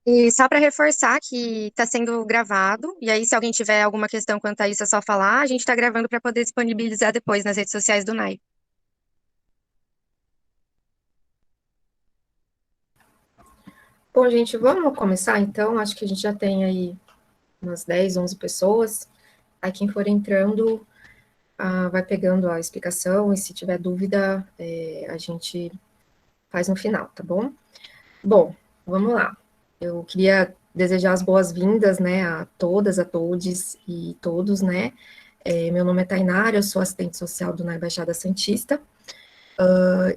E só para reforçar que está sendo gravado, e aí se alguém tiver alguma questão quanto a isso é só falar, a gente está gravando para poder disponibilizar depois nas redes sociais do NAI. Bom, gente, vamos começar então. Acho que a gente já tem aí umas 10, 11 pessoas. Aí quem for entrando vai pegando a explicação e se tiver dúvida, a gente faz no final, tá bom? Bom, vamos lá. Eu queria desejar as boas-vindas, né, a todas, a todes e todos, né? Meu nome é Tainara, eu sou assistente social do NAI Baixada Santista.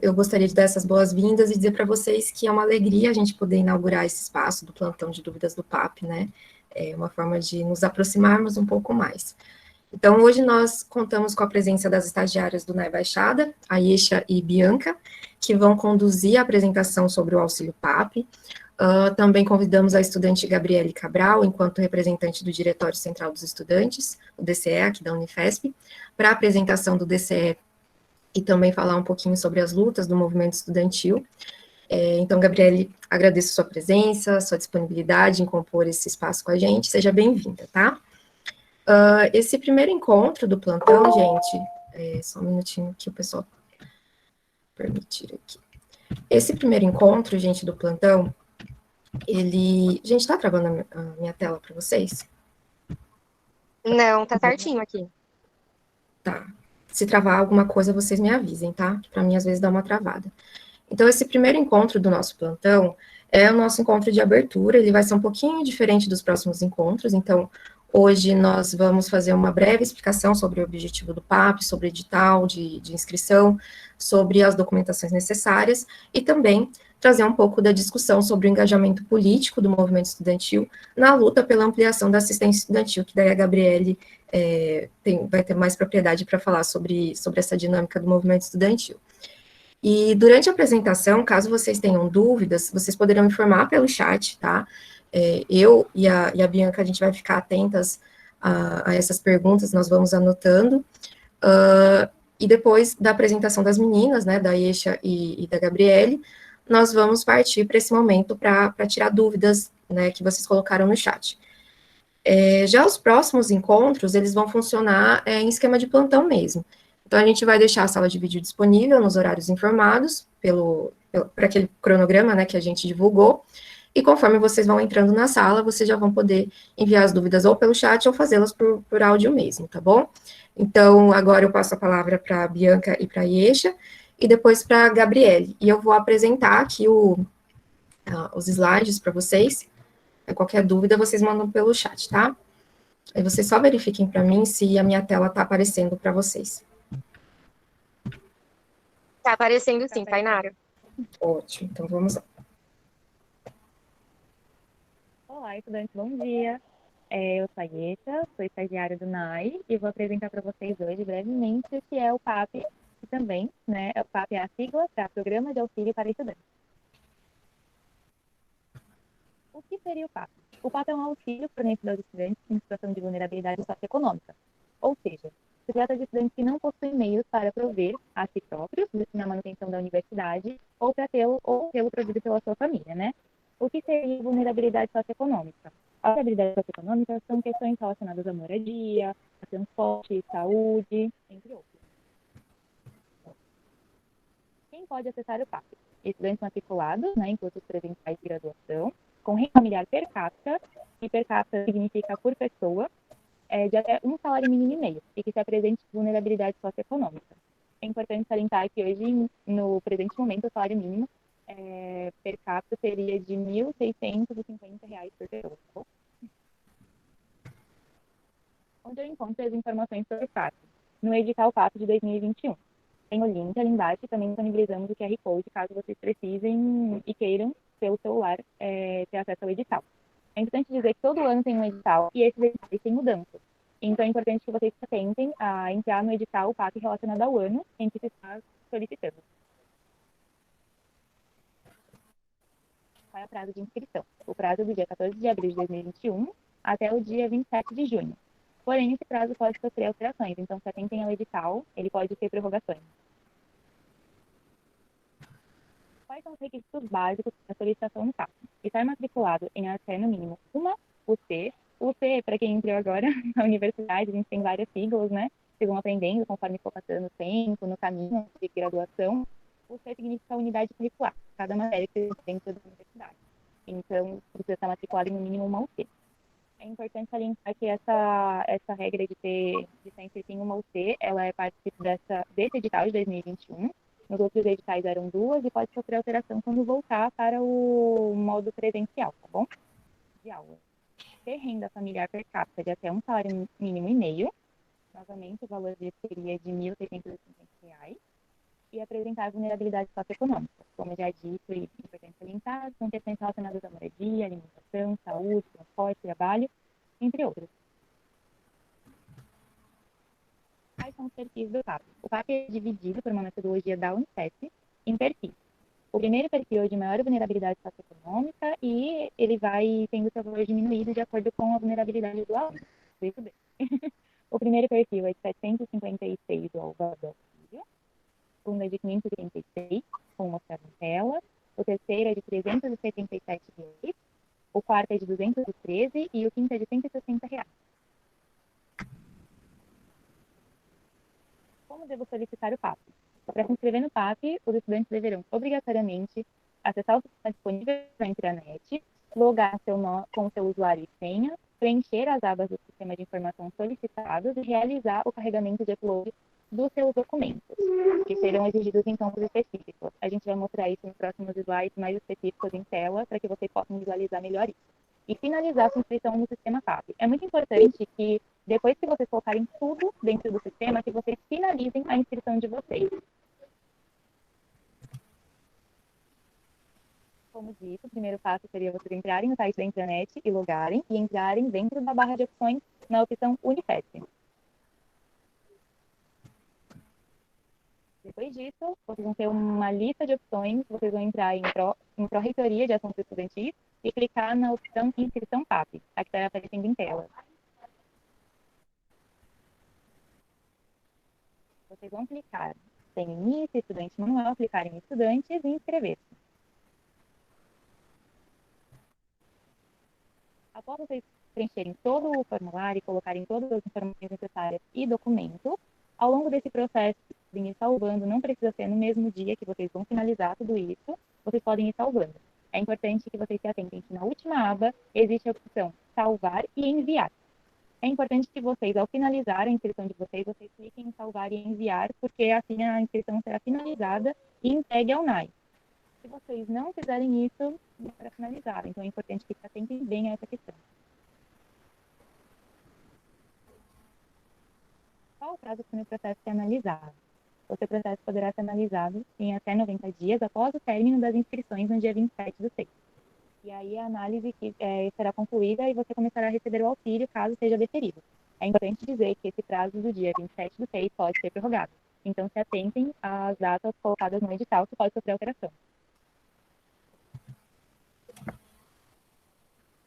Eu gostaria de dar essas boas-vindas e dizer para vocês que é uma alegria a gente poder inaugurar esse espaço do plantão de dúvidas do PAP, né? É uma forma de nos aproximarmos um pouco mais. Então, hoje nós contamos com a presença das estagiárias do NAI Baixada, a Yesha e Bianca, que vão conduzir a apresentação sobre o auxílio PAP. Também convidamos a estudante Gabriele Cabral, enquanto representante do Diretório Central dos Estudantes, o DCE, aqui da Unifesp, para a apresentação do DCE e também falar um pouquinho sobre as lutas do movimento estudantil. Então, Gabriele, agradeço sua presença, sua disponibilidade em compor esse espaço com a gente. Seja bem-vinda, tá? Esse primeiro encontro do plantão, gente, só um minutinho que o pessoal permitir aqui. Esse primeiro encontro, gente, do plantão, ele. Gente, tá travando a minha tela para vocês? Não, tá certinho aqui. Tá. Se travar alguma coisa, vocês me avisem, tá? Para mim, às vezes, dá uma travada. Então, esse primeiro encontro do nosso plantão é o nosso encontro de abertura, ele vai ser um pouquinho diferente dos próximos encontros, então, hoje nós vamos fazer uma breve explicação sobre o objetivo do PAP, sobre o edital de inscrição, sobre as documentações necessárias, e também trazer um pouco da discussão sobre o engajamento político do movimento estudantil na luta pela ampliação da assistência estudantil, que daí a Gabriele vai ter mais propriedade para falar sobre essa dinâmica do movimento estudantil. E durante a apresentação, caso vocês tenham dúvidas, vocês poderão informar pelo chat, tá? Eu e a Bianca, a gente vai ficar atentas a essas perguntas, nós vamos anotando. E depois da apresentação das meninas, né, da Yesha e da Gabriele, nós vamos partir para esse momento para tirar dúvidas, né, que vocês colocaram no chat. Já os próximos encontros, eles vão funcionar em esquema de plantão mesmo. Então, a gente vai deixar a sala de vídeo disponível nos horários informados, para aquele cronograma, né, que a gente divulgou, e conforme vocês vão entrando na sala, vocês já vão poder enviar as dúvidas ou pelo chat ou fazê-las por áudio mesmo, tá bom? Então, agora eu passo a palavra para a Bianca e para a Yesha, e depois para a Gabriele. E eu vou apresentar aqui os slides para vocês. Qualquer dúvida, vocês mandam pelo chat, tá? Aí vocês só verifiquem para mim se a minha tela está aparecendo para vocês. Tá aparecendo sim, Tainara. Ótimo, então vamos lá. Olá, estudantes, bom dia. Eu sou a Yesha, sou estagiária do NAI e vou apresentar para vocês hoje brevemente o que é o PAP, que também, né, o PAP é a sigla para Programa de Auxílio para Estudantes. O que seria o PAP? O PAP é um auxílio fornecido aos estudantes em situação de vulnerabilidade socioeconômica, ou seja, se trata de estudantes que não possuem meios para prover a si próprios, na manutenção da universidade, ou para tê-lo provido pela sua família, né? O que seria vulnerabilidade socioeconômica? A vulnerabilidade socioeconômica são questões relacionadas à moradia, a transporte, saúde, entre outros. Quem pode acessar o PAP? Estudantes matriculados, né, em cursos presenciais de graduação, com renda familiar per capita, e per capita significa por pessoa, de até um salário mínimo e meio, e que se apresente vulnerabilidade socioeconômica. É importante salientar que hoje, no presente momento, o salário mínimo per capita seria de R$ 1.650 por pessoa. Tá bom? Onde eu encontro as informações sobre o PAP? No edital PAP de 2021. Tem o link ali embaixo e também disponibilizamos o QR Code, caso vocês precisem e queiram, pelo celular, ter acesso ao edital. É importante dizer que todo ano tem um edital e esses editais têm mudanças. Então, é importante que vocês se atentem a entrar no edital PAP relacionado ao ano em que se está solicitando. Qual é o prazo de inscrição? O prazo é do dia 14 de abril de 2021 até o dia 27 de junho. Porém, esse prazo pode sofrer alterações, então se atentem ao edital, ele pode ter prorrogações. Qual Quais são os requisitos básicos da solicitação no CAP? Estar matriculado em até, no mínimo, uma UC. UC, para quem entrou agora na universidade, a gente tem várias siglas, né? Vocês vão aprendendo conforme for passando o tempo, no caminho de graduação. UC significa unidade curricular, cada matéria que tem dentro da universidade. Então, precisa estar matriculado em no mínimo uma UC. É importante salientar que essa regra de estar inscrito em uma UC, ela é parte desse edital de 2021. Nos outros editais eram duas e pode sofrer alteração quando voltar para o modo presencial, tá bom? De aula. Ter renda familiar per capita de até um salário mínimo e meio. Novamente, o valor dele seria de R$ 1.650. E apresentar vulnerabilidade socioeconômica, como já dito e importante salientar, são questões relacionadas à moradia, alimentação, saúde, transporte, trabalho, entre outros. Quais são os perfis do PAP? O PAP é dividido por uma metodologia da Unicef em perfis. O primeiro perfil é de maior vulnerabilidade socioeconômica e ele vai tendo seu valor diminuído de acordo com a vulnerabilidade do aluno. Isso bem. O primeiro perfil é de 756 do auxílio. O segundo é de 536, como mostrado na tela. O terceiro é de 377 reais. O quarto é de 213 e o quinto é de 160 reais. Como devo solicitar o PAP? Para se inscrever no PAP, os estudantes deverão obrigatoriamente acessar o sistema disponível na intranet, logar com seu usuário e senha, preencher as abas do sistema de informação solicitados e realizar o carregamento de upload dos seus documentos, que serão exigidos em campos específicos. A gente vai mostrar isso nos próximos slides mais específicos em tela, para que vocês possam visualizar melhor isso. E finalizar a sua inscrição no sistema PAP. É muito importante que, depois que vocês colocarem tudo dentro do sistema, que vocês finalizem a inscrição de vocês. Como dito, o primeiro passo seria vocês entrarem no site da intranet e logarem, e entrarem dentro da barra de opções na opção Unifesp. Depois disso, vocês vão ter uma lista de opções, vocês vão entrar em Pró-Reitoria de Assuntos Estudantis e clicar na opção Inscrição PAP, a que está aparecendo em tela. Vocês vão clicar em Início, Estudante Manual, clicar em Estudantes e inscrever-se. Após vocês preencherem todo o formulário e colocarem todas as informações necessárias e documentos, ao longo desse processo, ir salvando, não precisa ser no mesmo dia que vocês vão finalizar tudo isso, vocês podem ir salvando. É importante que vocês se atentem que na última aba existe a opção salvar e enviar. É importante que vocês, ao finalizar a inscrição de vocês cliquem em salvar e enviar, porque assim a inscrição será finalizada e entregue ao NAI. Se vocês não fizerem isso, não será finalizado. Então é importante que se atentem bem a essa questão. Qual o prazo para o processo ser analisado? O seu processo poderá ser analisado em até 90 dias após o término das inscrições no dia 27/6. E aí a análise será concluída e você começará a receber o auxílio caso seja deferido. É importante dizer que esse prazo do dia 27/6 pode ser prorrogado. Então se atentem às datas colocadas no edital que pode sofrer alteração.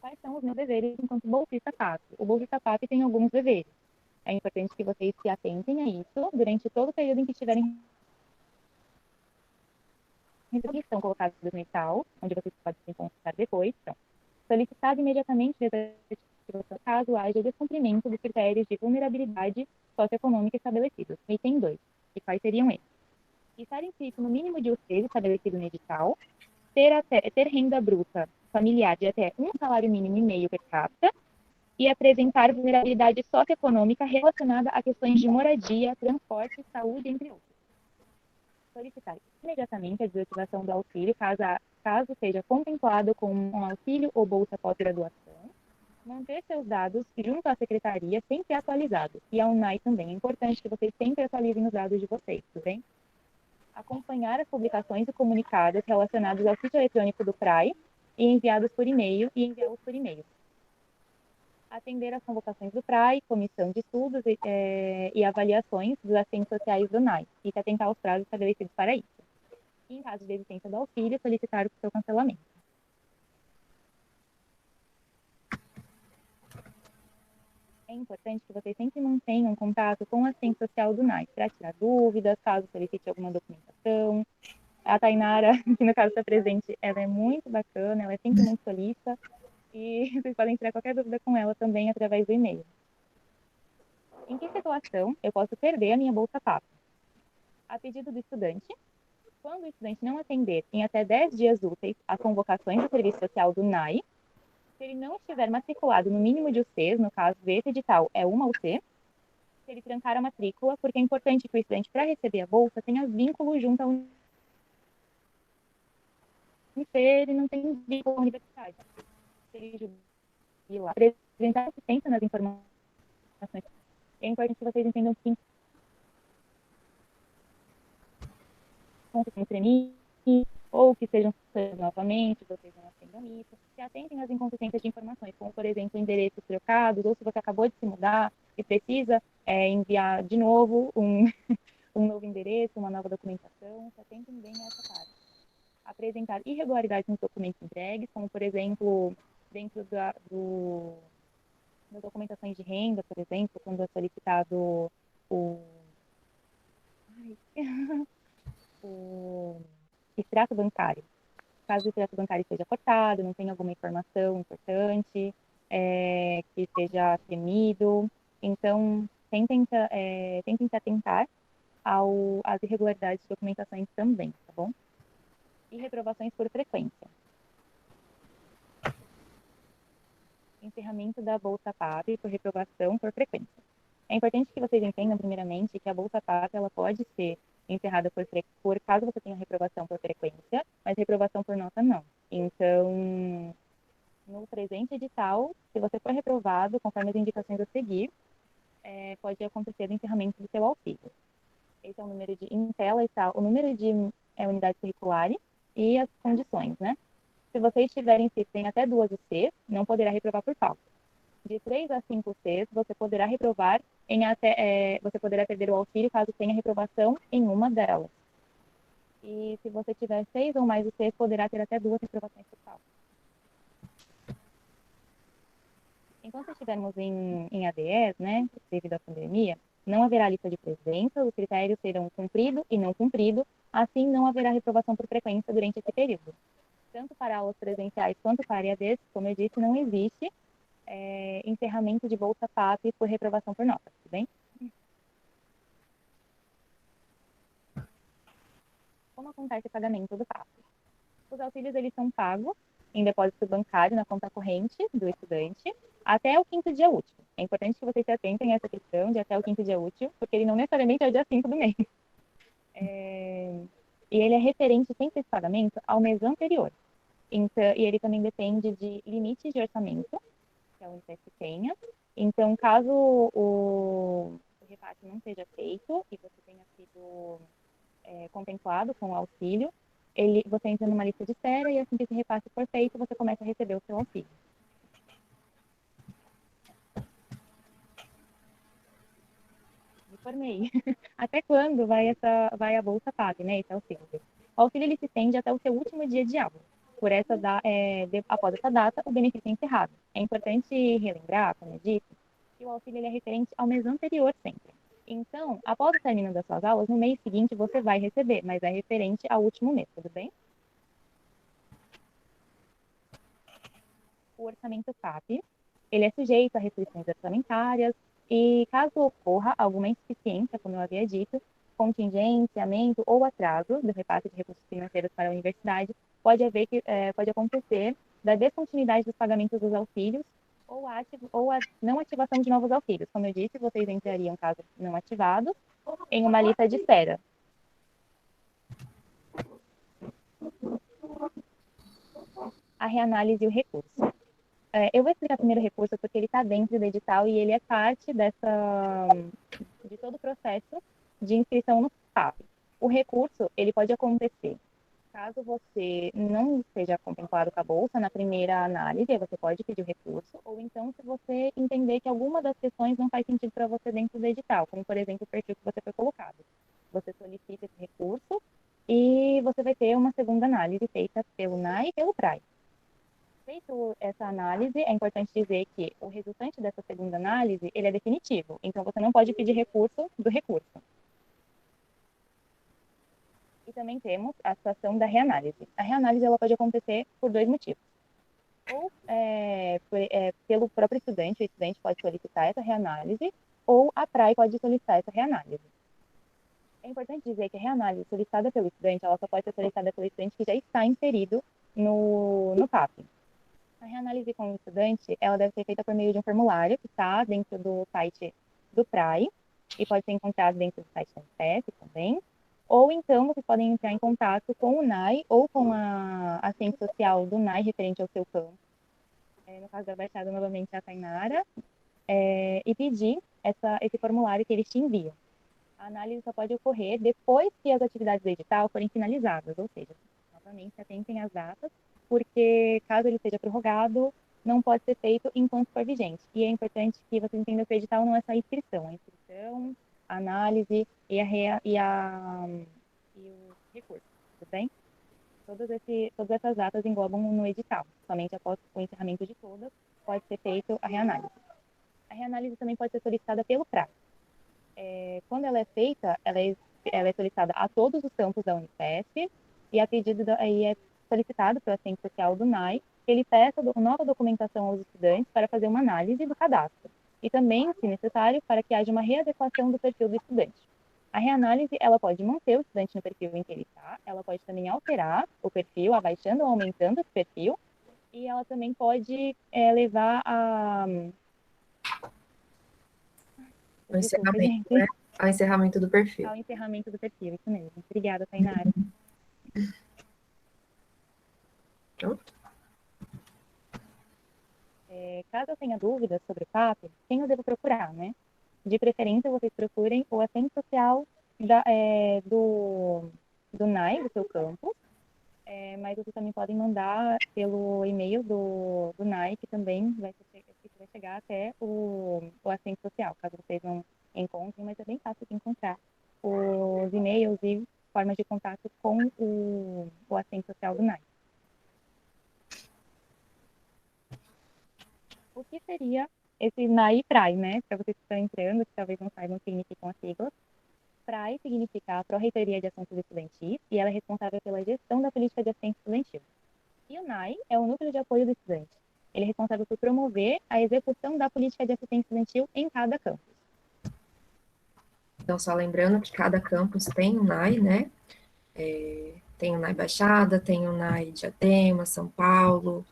Quais são os meus deveres enquanto bolsista PAP? O bolsista PAP tem alguns deveres. É importante que vocês se atentem a isso durante todo o período em que estiverem que estão colocados no edital, onde vocês podem se consultar depois. Então, solicitar imediatamente desativação caso haja descumprimento dos critérios de vulnerabilidade socioeconômica estabelecidos. Item 2. E quais seriam eles? Estar inscrito no mínimo de UCs estabelecido no edital, ter renda bruta familiar de até um salário mínimo e meio per capita e apresentar vulnerabilidade socioeconômica relacionada a questões de moradia, transporte, saúde, entre outros. Solicitar imediatamente a desativação do auxílio, caso seja contemplado com um auxílio ou bolsa pós-graduação. Manter seus dados junto à secretaria sempre atualizados. E a UNAI também. É importante que vocês sempre atualizem os dados de vocês, tudo bem? Acompanhar as publicações e comunicados relacionados ao sítio eletrônico do PRAE e enviados por e-mail e enviá-los por e-mail. Atender às convocações do PRAE, comissão de estudos e avaliações dos assistentes sociais do NAI e se atentar aos prazos estabelecidos para isso. E, em caso de existência do auxílio, solicitar o seu cancelamento. É importante que vocês sempre mantenham contato com o assistente social do NAI para tirar dúvidas, caso solicite alguma documentação. A Tainara, que no caso está presente, ela é muito bacana, ela é sempre muito solícita e vocês podem tirar qualquer dúvida com ela também através do e-mail. Em que situação eu posso perder a minha bolsa PAP? A pedido do estudante, quando o estudante não atender em até 10 dias úteis às convocações do Serviço Social do NAI, se ele não estiver matriculado no mínimo de UCs, no caso desse edital é uma UC, se ele trancar a matrícula, porque é importante que o estudante, para receber a bolsa, tenha vínculo junto à universidade. Ele não tem vínculo à universidade. Se ele jubila, apresentar assistência nas informações, é importante que vocês entendam que tem tremir, ou que sejam novamente, vocês não atendam isso, se atentem às inconsistências de informações, como, por exemplo, endereços trocados, ou se você acabou de se mudar e precisa enviar de novo um novo endereço, uma nova documentação, se atentem bem a essa parte. Apresentar irregularidades nos documentos entregues, como, por exemplo, dentro das documentações de renda, por exemplo, quando é solicitado o, o extrato bancário. Caso o extrato bancário esteja cortado, não tenha alguma informação importante, que esteja tremido. Então, tentem se atentar às irregularidades de documentações também, tá bom? E reprovações por frequência. Encerramento da Bolsa PAP por reprovação por frequência. É importante que vocês entendam, primeiramente, que a Bolsa PAP ela pode ser encerrada por caso você tenha reprovação por frequência, mas reprovação por nota não. Então, no presente edital, se você for reprovado, conforme as indicações a seguir, pode acontecer o encerramento do seu auxílio. Esse é o número de, em tela está o número de unidades curriculares e as condições, né? Se vocês tiverem inscritos em até 2 UCs, não poderá reprovar por falta. De 3 a 5 Cs, você poderá reprovar você poderá perder o auxílio caso tenha reprovação em uma delas. E se você tiver 6 ou mais UCs, poderá ter até 2 reprovações por falta. Enquanto estivermos em ADS, né, devido à pandemia, não haverá lista de presença, os critérios serão cumprido e não cumprido, assim não haverá reprovação por frequência durante esse período. Tanto para aulas presenciais quanto para EADs, como eu disse, não existe encerramento de Bolsa PAP por reprovação por nota, tudo bem? Como acontece o pagamento do PAP? Os auxílios, eles são pagos em depósito bancário na conta corrente do estudante até o 5º dia útil. É importante que vocês se atentem a essa questão de até o 5º dia útil, porque ele não necessariamente é o dia 5 do mês. E ele é referente sempre esse pagamento ao mês anterior. Então, e ele também depende de limites de orçamento, que a Unicef tenha. Então, caso o repasse não seja feito e você tenha sido contemplado com o auxílio, você entra numa lista de espera e assim que esse repasse for feito, você começa a receber o seu auxílio. Me formei. Até quando vai a Bolsa PAP, né, esse auxílio? O auxílio ele se estende até o seu último dia de aula. Após essa data, o benefício é encerrado. É importante relembrar, como eu disse, que o auxílio ele é referente ao mês anterior sempre. Então, após o término das suas aulas, no mês seguinte você vai receber, mas é referente ao último mês, tudo bem? O orçamento PAP, ele é sujeito a restrições orçamentárias e caso ocorra alguma insuficiência, como eu havia dito, contingenciamento ou atraso do repasse de recursos financeiros para a universidade, pode acontecer da descontinuidade dos pagamentos dos auxílios ou a não ativação de novos auxílios. Como eu disse, vocês entrariam, caso não ativados, em uma lista de espera. A reanálise e o recurso. Eu vou explicar primeiro o recurso porque ele está dentro do edital e ele é parte de todo o processo de inscrição no PAP. O recurso, ele pode acontecer caso você não esteja contemplado com a bolsa na primeira análise, você pode pedir o recurso, ou então se você entender que alguma das questões não faz sentido para você dentro do edital, como por exemplo o perfil que você foi colocado. Você solicita esse recurso e você vai ter uma segunda análise feita pelo NAI e pelo PRAE. Feito essa análise, é importante dizer que o resultante dessa segunda análise, ele é definitivo. Então, você não pode pedir recurso do recurso. E também temos a situação da reanálise. A reanálise ela pode acontecer por dois motivos. Ou pelo próprio estudante, o estudante pode solicitar essa reanálise, ou a PRAE pode solicitar essa reanálise. É importante dizer que a reanálise solicitada pelo estudante, ela só pode ser solicitada pelo estudante que já está inserido no PAP. A reanálise com o estudante, ela deve ser feita por meio de um formulário que está dentro do site do PRAE e pode ser encontrado dentro do site da Unicef também. Ou então, vocês podem entrar em contato com o NAI ou com a assistente social do NAI referente ao seu campo. No caso da Baixada, novamente, a Tainara, e pedir esse formulário que eles te enviam. A análise só pode ocorrer depois que as atividades do edital forem finalizadas, ou seja, novamente, atentem às datas, porque caso ele seja prorrogado, não pode ser feito enquanto for vigente. E é importante que vocês entendam que o edital não é só inscrição, a análise e o recurso, tudo bem? Todas essas datas englobam no edital. Somente após o encerramento de todas, pode ser feita a reanálise. A reanálise também pode ser solicitada pelo PRAE. Quando ela é feita, ela é solicitada a todos os campos da Unifesp e a pedido aí é solicitado pelo assistente social do NAI que ele peça nova documentação aos estudantes para fazer uma análise do cadastro e também, se necessário, para que haja uma readequação do perfil do estudante. A reanálise, ela pode manter o estudante no perfil em que ele está, ela pode também alterar o perfil, abaixando ou aumentando esse perfil, e ela também pode levar a... O encerramento, né? Ao encerramento do perfil. Ao encerramento do perfil, isso mesmo. Obrigada, Tainara. Pronto. Caso eu tenha dúvidas sobre o PAP, quem eu devo procurar, né? De preferência, vocês procurem o assistente social do NAI, do seu campus, mas vocês também podem mandar pelo e-mail do NAI, que também vai chegar até o assistente social, caso vocês não encontrem, mas é bem fácil de encontrar os e-mails e formas de contato com o assistente social do NAI. O que seria esse NAI e PRAE, né? Para vocês que estão entrando, que talvez não saibam o que significam as siglas. PRAE significa a Pró-Reitoria de Assuntos Estudantis e ela é responsável pela gestão da política de assistência estudantil. E o NAI é o Núcleo de Apoio do Estudante. Ele é responsável por promover a execução da política de assistência estudantil em cada campus. Então, só lembrando que cada campus tem um NAI, né? Tem o NAI Baixada, tem o NAI Diadema, São Paulo,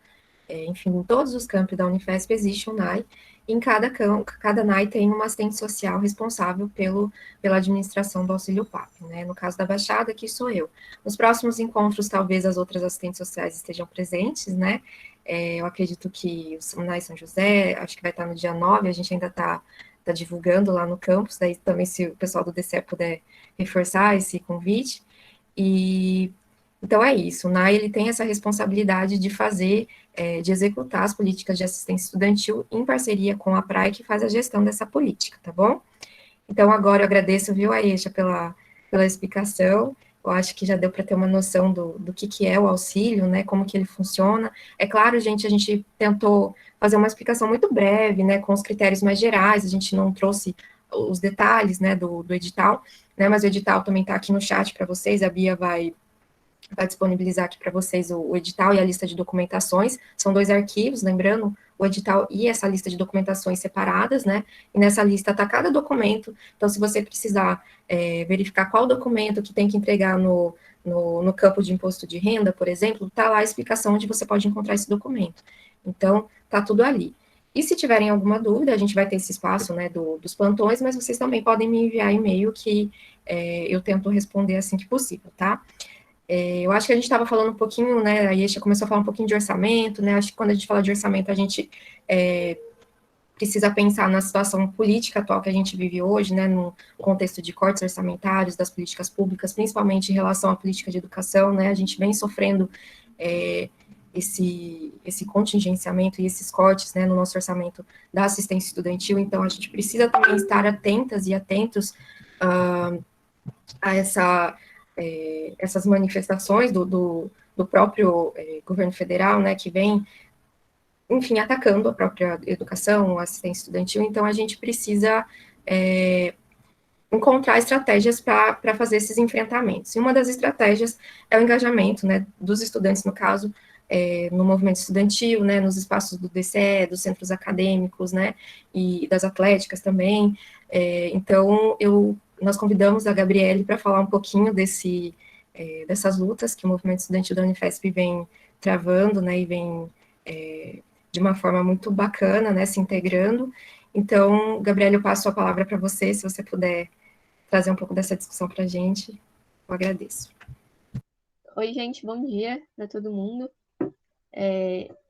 enfim, em todos os campos da Unifesp existe um NAI. Em cada NAI tem uma assistente social responsável pela administração do auxílio PAP, né? No caso da Baixada, aqui sou eu. Nos próximos encontros, talvez as outras assistentes sociais estejam presentes, né? Eu acredito que o NAI São José, acho que vai estar no dia 9, a gente ainda está divulgando lá no campus, daí também se o pessoal do DCE puder reforçar esse convite. Então é isso, o NAI ele tem essa responsabilidade de fazer, de executar as políticas de assistência estudantil em parceria com a PRAE, que faz a gestão dessa política, tá bom? Então agora eu agradeço, viu, Aisha, pela explicação. Eu acho que já deu para ter uma noção do que é o auxílio, né, como que ele funciona. É claro, gente, a gente tentou fazer uma explicação muito breve, né, com os critérios mais gerais, a gente não trouxe os detalhes, né, do edital, né, mas o edital também está aqui no chat para vocês, a Bia vai disponibilizar aqui para vocês o edital e a lista de documentações, são 2 arquivos, lembrando, o edital e essa lista de documentações separadas, né, e nessa lista está cada documento, então se você precisar verificar qual documento que tem que entregar no campo de imposto de renda, por exemplo, está lá a explicação onde você pode encontrar esse documento, então está tudo ali. E se tiverem alguma dúvida, a gente vai ter esse espaço, né, dos plantões, mas vocês também podem me enviar e-mail que eu tento responder assim que possível, tá? Eu acho que a gente estava falando um pouquinho, né, a Yesha começou a falar um pouquinho de orçamento, né, acho que quando a gente fala de orçamento, a gente precisa pensar na situação política atual que a gente vive hoje, né, no contexto de cortes orçamentários das políticas públicas, principalmente em relação à política de educação, né, a gente vem sofrendo esse contingenciamento e esses cortes, né, no nosso orçamento da assistência estudantil, então a gente precisa também estar atentas e atentos a essas manifestações do próprio governo federal, né, que vem, enfim, atacando a própria educação, a assistência estudantil, então a gente precisa encontrar estratégias para fazer esses enfrentamentos. E uma das estratégias é o engajamento, né, dos estudantes, no caso, no movimento estudantil, né, nos espaços do DCE, dos centros acadêmicos, né, e das atléticas também. Então, nós convidamos a Gabriele para falar um pouquinho dessas lutas que o movimento estudantil da Unifesp vem travando, né, e vem de uma forma muito bacana, né, se integrando. Então, Gabriele, eu passo a palavra para você, se você puder trazer um pouco dessa discussão para a gente, eu agradeço. Oi, gente, bom dia para todo mundo.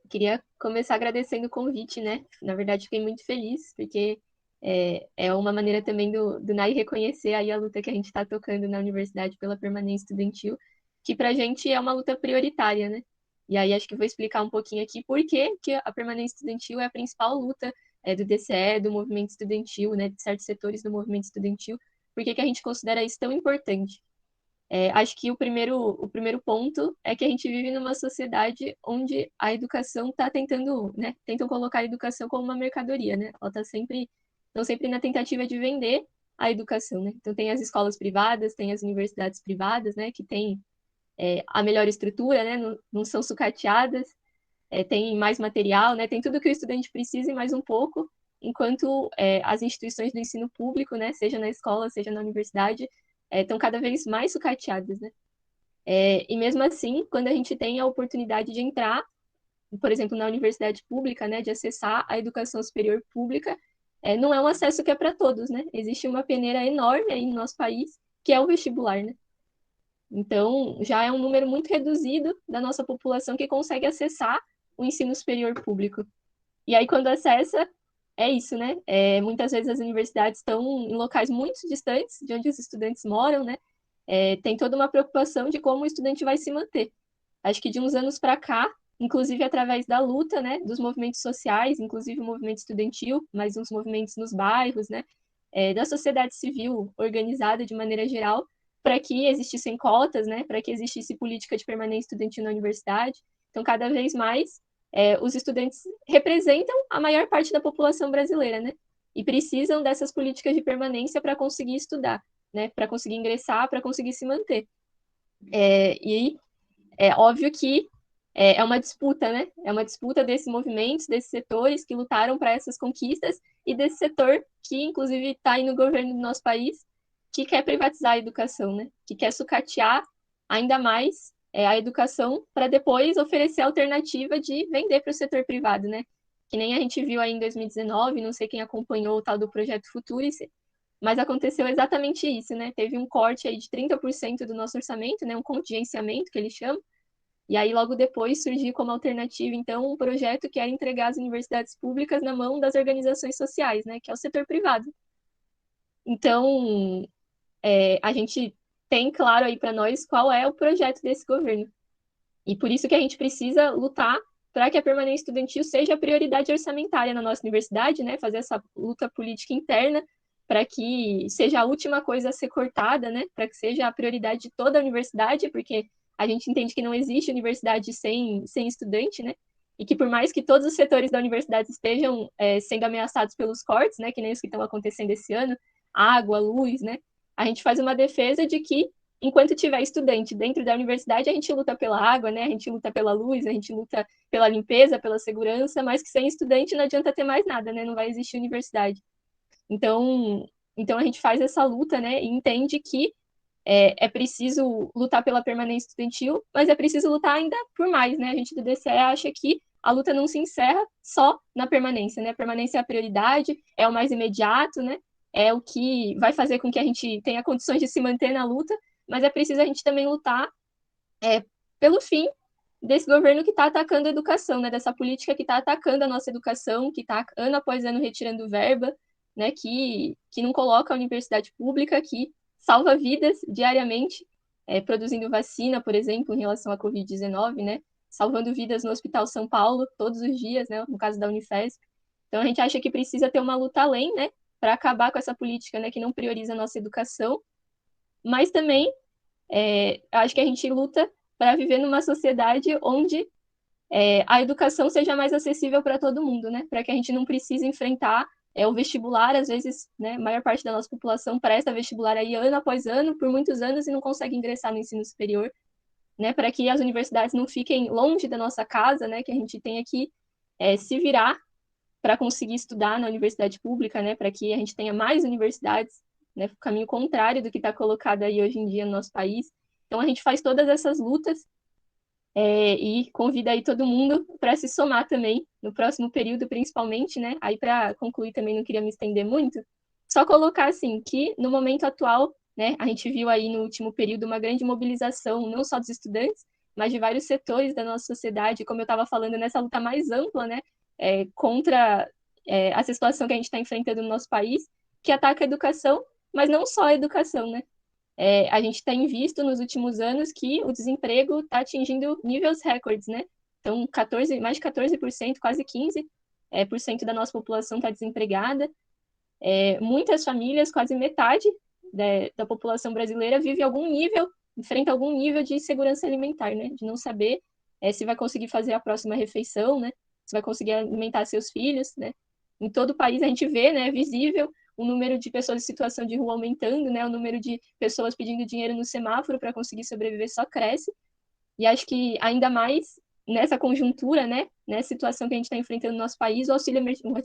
Queria começar agradecendo o convite, né? Na verdade, fiquei muito feliz, porque é uma maneira também do NAI reconhecer aí a luta que a gente está tocando na universidade pela permanência estudantil, que para a gente é uma luta prioritária, né? E aí acho que vou explicar um pouquinho aqui por que a permanência estudantil é a principal luta do DCE, do movimento estudantil, né? De certos setores do movimento estudantil, por que a gente considera isso tão importante. Acho que o primeiro ponto é que a gente vive numa sociedade onde a educação está tentando, né, tentam colocar a educação como uma mercadoria, né? Ela estão sempre na tentativa de vender a educação, né? Então tem as escolas privadas, tem as universidades privadas, né, que têm a melhor estrutura, né, não são sucateadas, tem mais material, né, tem tudo que o estudante precisa e mais um pouco, enquanto as instituições do ensino público, né, seja na escola, seja na universidade, estão cada vez mais sucateadas, né? E mesmo assim, quando a gente tem a oportunidade de entrar, por exemplo, na universidade pública, né, de acessar a educação superior pública, não é um acesso que é para todos, né? Existe uma peneira enorme aí no nosso país, que é o vestibular, né? Então, já é um número muito reduzido da nossa população que consegue acessar o ensino superior público. E aí, quando acessa, é isso, né? Muitas vezes as universidades estão em locais muito distantes de onde os estudantes moram, né? Tem toda uma preocupação de como o estudante vai se manter. Acho que de uns anos para cá, inclusive através da luta, né, dos movimentos sociais, inclusive o movimento estudantil, mas uns movimentos nos bairros, né, da sociedade civil organizada de maneira geral, para que existissem cotas, né, para que existisse política de permanência estudantil na universidade. Então, cada vez mais, os estudantes representam a maior parte da população brasileira, né, e precisam dessas políticas de permanência para conseguir estudar, né, para conseguir ingressar, para conseguir se manter. E é óbvio que é uma disputa, né? É uma disputa desses movimentos, desses setores que lutaram para essas conquistas e desse setor que, inclusive, está aí no governo do nosso país, que quer privatizar a educação, né? Que quer sucatear ainda mais a educação para depois oferecer a alternativa de vender para o setor privado, né? Que nem a gente viu aí em 2019, não sei quem acompanhou o tal do Projeto Futurice, mas aconteceu exatamente isso, né? Teve um corte aí de 30% do nosso orçamento, né? Um contingenciamento que eles chamam. E aí, logo depois, surgiu como alternativa, então, um projeto que era entregar as universidades públicas na mão das organizações sociais, né? Que é o setor privado. Então, a gente tem claro aí para nós qual é o projeto desse governo. E por isso que a gente precisa lutar para que a permanência estudantil seja a prioridade orçamentária na nossa universidade, né? Fazer essa luta política interna para que seja a última coisa a ser cortada, né? Para que seja a prioridade de toda a universidade, porque a gente entende que não existe universidade sem estudante, né? E que por mais que todos os setores da universidade estejam sendo ameaçados pelos cortes, né? Que nem os que estão acontecendo esse ano, água, luz, né? A gente faz uma defesa de que enquanto tiver estudante dentro da universidade, a gente luta pela água, né? A gente luta pela luz, a gente luta pela limpeza, pela segurança, mas que sem estudante não adianta ter mais nada, né? Não vai existir universidade. Então a gente faz essa luta, né? E entende que é preciso lutar pela permanência estudantil, mas é preciso lutar ainda por mais, né? A gente do DCE acha que a luta não se encerra só na permanência, né? A permanência é a prioridade, é o mais imediato, né? É o que vai fazer com que a gente tenha condições de se manter na luta, mas é preciso a gente também lutar pelo fim desse governo que está atacando a educação, né? Dessa política que está atacando a nossa educação, que está ano após ano retirando verba, né? Que não coloca a universidade pública, que salva vidas diariamente, produzindo vacina, por exemplo, em relação à Covid-19, né? Salvando vidas no Hospital São Paulo todos os dias, né? No caso da Unifesp. Então a gente acha que precisa ter uma luta além, né? Para acabar com essa política, né? Que não prioriza a nossa educação, mas também acho que a gente luta para viver numa sociedade onde a educação seja mais acessível para todo mundo, né? Para que a gente não precise enfrentar o vestibular, às vezes, né, a maior parte da nossa população presta vestibular aí ano após ano, por muitos anos, e não consegue ingressar no ensino superior, né, para que as universidades não fiquem longe da nossa casa, né, que a gente tenha que se virar para conseguir estudar na universidade pública, né, para que a gente tenha mais universidades, né, caminho contrário do que está colocado aí hoje em dia no nosso país. Então a gente faz todas essas lutas e convida aí todo mundo para se somar também no próximo período, principalmente, né? Aí para concluir também não queria me estender muito, só colocar assim que no momento atual, né, a gente viu aí no último período uma grande mobilização não só dos estudantes, mas de vários setores da nossa sociedade, como eu estava falando nessa luta mais ampla, né, contra essa situação que a gente está enfrentando no nosso país, que ataca a educação, mas não só a educação, né? A gente tem visto nos últimos anos que o desemprego está atingindo níveis recordes, né? Então, mais de 14%, quase 15% da nossa população está desempregada. Muitas famílias, quase metade da população brasileira, vive enfrenta algum nível de insegurança alimentar, né? De não saber se vai conseguir fazer a próxima refeição, né? Se vai conseguir alimentar seus filhos, né? Em todo o país a gente vê, né? É visível o número de pessoas em situação de rua aumentando, né? O número de pessoas pedindo dinheiro no semáforo para conseguir sobreviver só cresce. E acho que ainda mais nessa conjuntura, né? Nessa situação que a gente está enfrentando no nosso país, o auxílio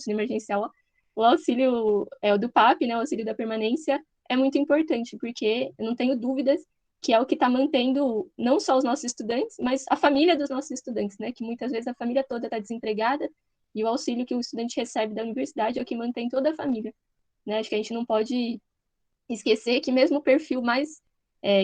emergencial, ó, o auxílio o do PAP, né? O auxílio da permanência é muito importante, porque eu não tenho dúvidas que é o que está mantendo não só os nossos estudantes, mas a família dos nossos estudantes, né? Que muitas vezes a família toda está desempregada e o auxílio que o estudante recebe da universidade é o que mantém toda a família, né? Acho que a gente não pode esquecer que mesmo o perfil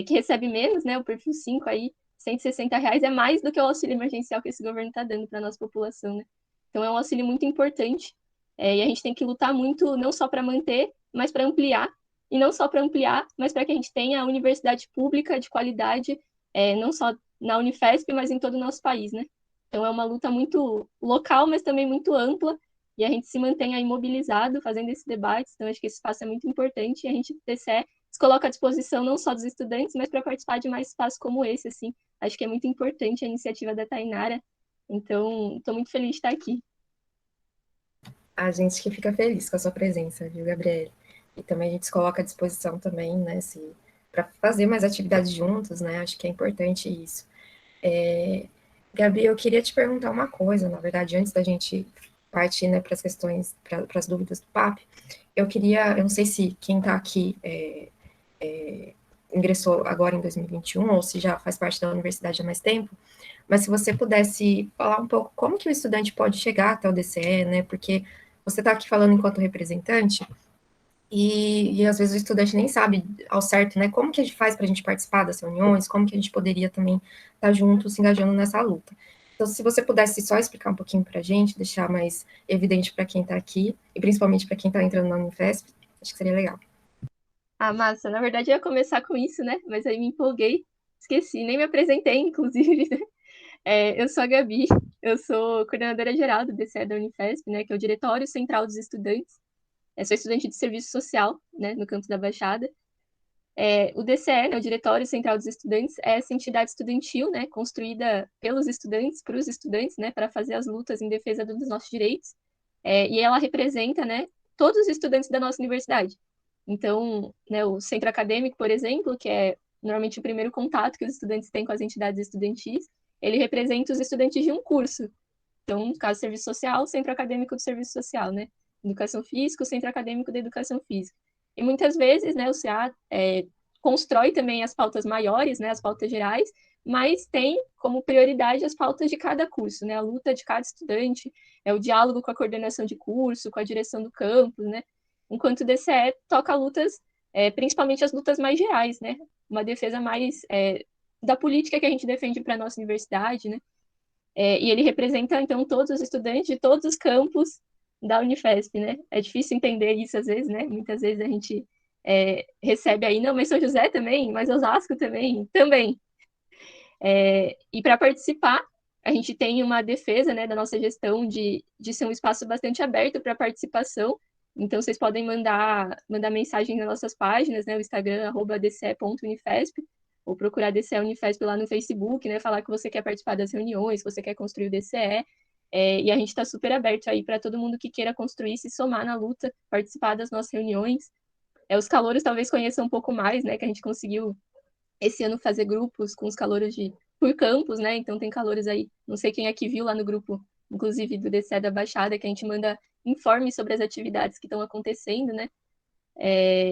que recebe menos, né? O perfil 5 aí, R$ 160 é mais do que o auxílio emergencial que esse governo está dando para a nossa população, né? Então é um auxílio muito importante e a gente tem que lutar muito não só para manter, mas para ampliar, e não só para ampliar, mas para que a gente tenha a universidade pública de qualidade, não só na Unifesp, mas em todo o nosso país, né? Então é uma luta muito local, mas também muito ampla, e a gente se mantém aí mobilizado, fazendo esse debate. Então acho que esse espaço é muito importante, e a gente, TCE, se coloca à disposição não só dos estudantes, mas para participar de mais espaços como esse, assim. Acho que é muito importante a iniciativa da Tainara. Então, estou muito feliz de estar aqui. A gente que fica feliz com a sua presença, viu, Gabriele? E também a gente se coloca à disposição também, né, para fazer mais atividades juntos, né? Acho que é importante isso. Gabi, eu queria te perguntar uma coisa, na verdade, antes da gente partir, né, para as questões, para as dúvidas do PAP, eu não sei se quem está aqui ingressou agora em 2021, ou se já faz parte da universidade há mais tempo, mas se você pudesse falar um pouco como que o estudante pode chegar até o DCE, né, porque você está aqui falando enquanto representante, e às vezes o estudante nem sabe ao certo, né, como que a gente faz para a gente participar das reuniões, como que a gente poderia também estar junto, se engajando nessa luta. Então, se você pudesse só explicar um pouquinho para a gente, deixar mais evidente para quem está aqui, e principalmente para quem está entrando na Unifesp, acho que seria legal. Ah, massa. Na verdade, eu ia começar com isso, né? Mas aí me empolguei, esqueci, nem me apresentei, inclusive, né? Eu sou a Gabi, eu sou coordenadora geral do DCE da Unifesp, né? Que é o Diretório Central dos Estudantes. Sou estudante de serviço social, né? No campus da Baixada. O DCE, né, o Diretório Central dos Estudantes, é essa entidade estudantil, né? Construída pelos estudantes, para os estudantes, né? Para fazer as lutas em defesa dos nossos direitos. E ela representa, né? Todos os estudantes da nossa universidade. Então, né, o centro acadêmico, por exemplo, que é normalmente o primeiro contato que os estudantes têm com as entidades estudantis, ele representa os estudantes de um curso. Então, no caso, serviço social, centro acadêmico do serviço social, né? Educação física, o centro acadêmico da educação física. E muitas vezes, né, o CA constrói também as pautas maiores, né, as pautas gerais, mas tem como prioridade as pautas de cada curso, né, a luta de cada estudante, o diálogo com a coordenação de curso, com a direção do campus, né, enquanto o DCE toca lutas, principalmente as lutas mais gerais, né, uma defesa mais da política que a gente defende para a nossa universidade, né, e ele representa, então, todos os estudantes de todos os campos da Unifesp, né? É difícil entender isso às vezes, né? Muitas vezes a gente recebe aí, não, mas São José também, mas Osasco também, também. E para participar, a gente tem uma defesa, né, da nossa gestão de ser um espaço bastante aberto para participação. Então, vocês podem mandar mensagem nas nossas páginas, né, o Instagram, @dce.unifesp, ou procurar DCE Unifesp lá no Facebook, né, falar que você quer participar das reuniões, que você quer construir o DCE. E a gente está super aberto aí para todo mundo que queira construir, se somar na luta, participar das nossas reuniões. Os calouros talvez conheçam um pouco mais, né? Que a gente conseguiu esse ano fazer grupos com os calouros por campus, né? Então tem calouros aí, não sei quem aqui viu lá no grupo, inclusive do DCE da Baixada, que a gente manda informes sobre as atividades que estão acontecendo, né?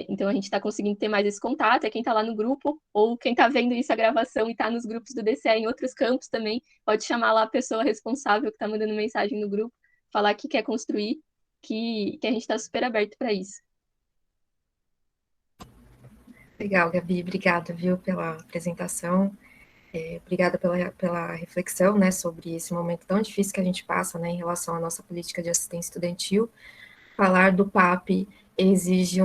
Então a gente está conseguindo ter mais esse contato, quem está lá no grupo, ou quem está vendo isso a gravação e está nos grupos do DCE em outros campos também, pode chamar lá a pessoa responsável que está mandando mensagem no grupo, falar que quer construir, que a gente está super aberto para isso. Legal, Gabi, obrigada, viu, pela apresentação, obrigada pela reflexão, né, sobre esse momento tão difícil que a gente passa, né, em relação à nossa política de assistência estudantil. Falar do PAP exige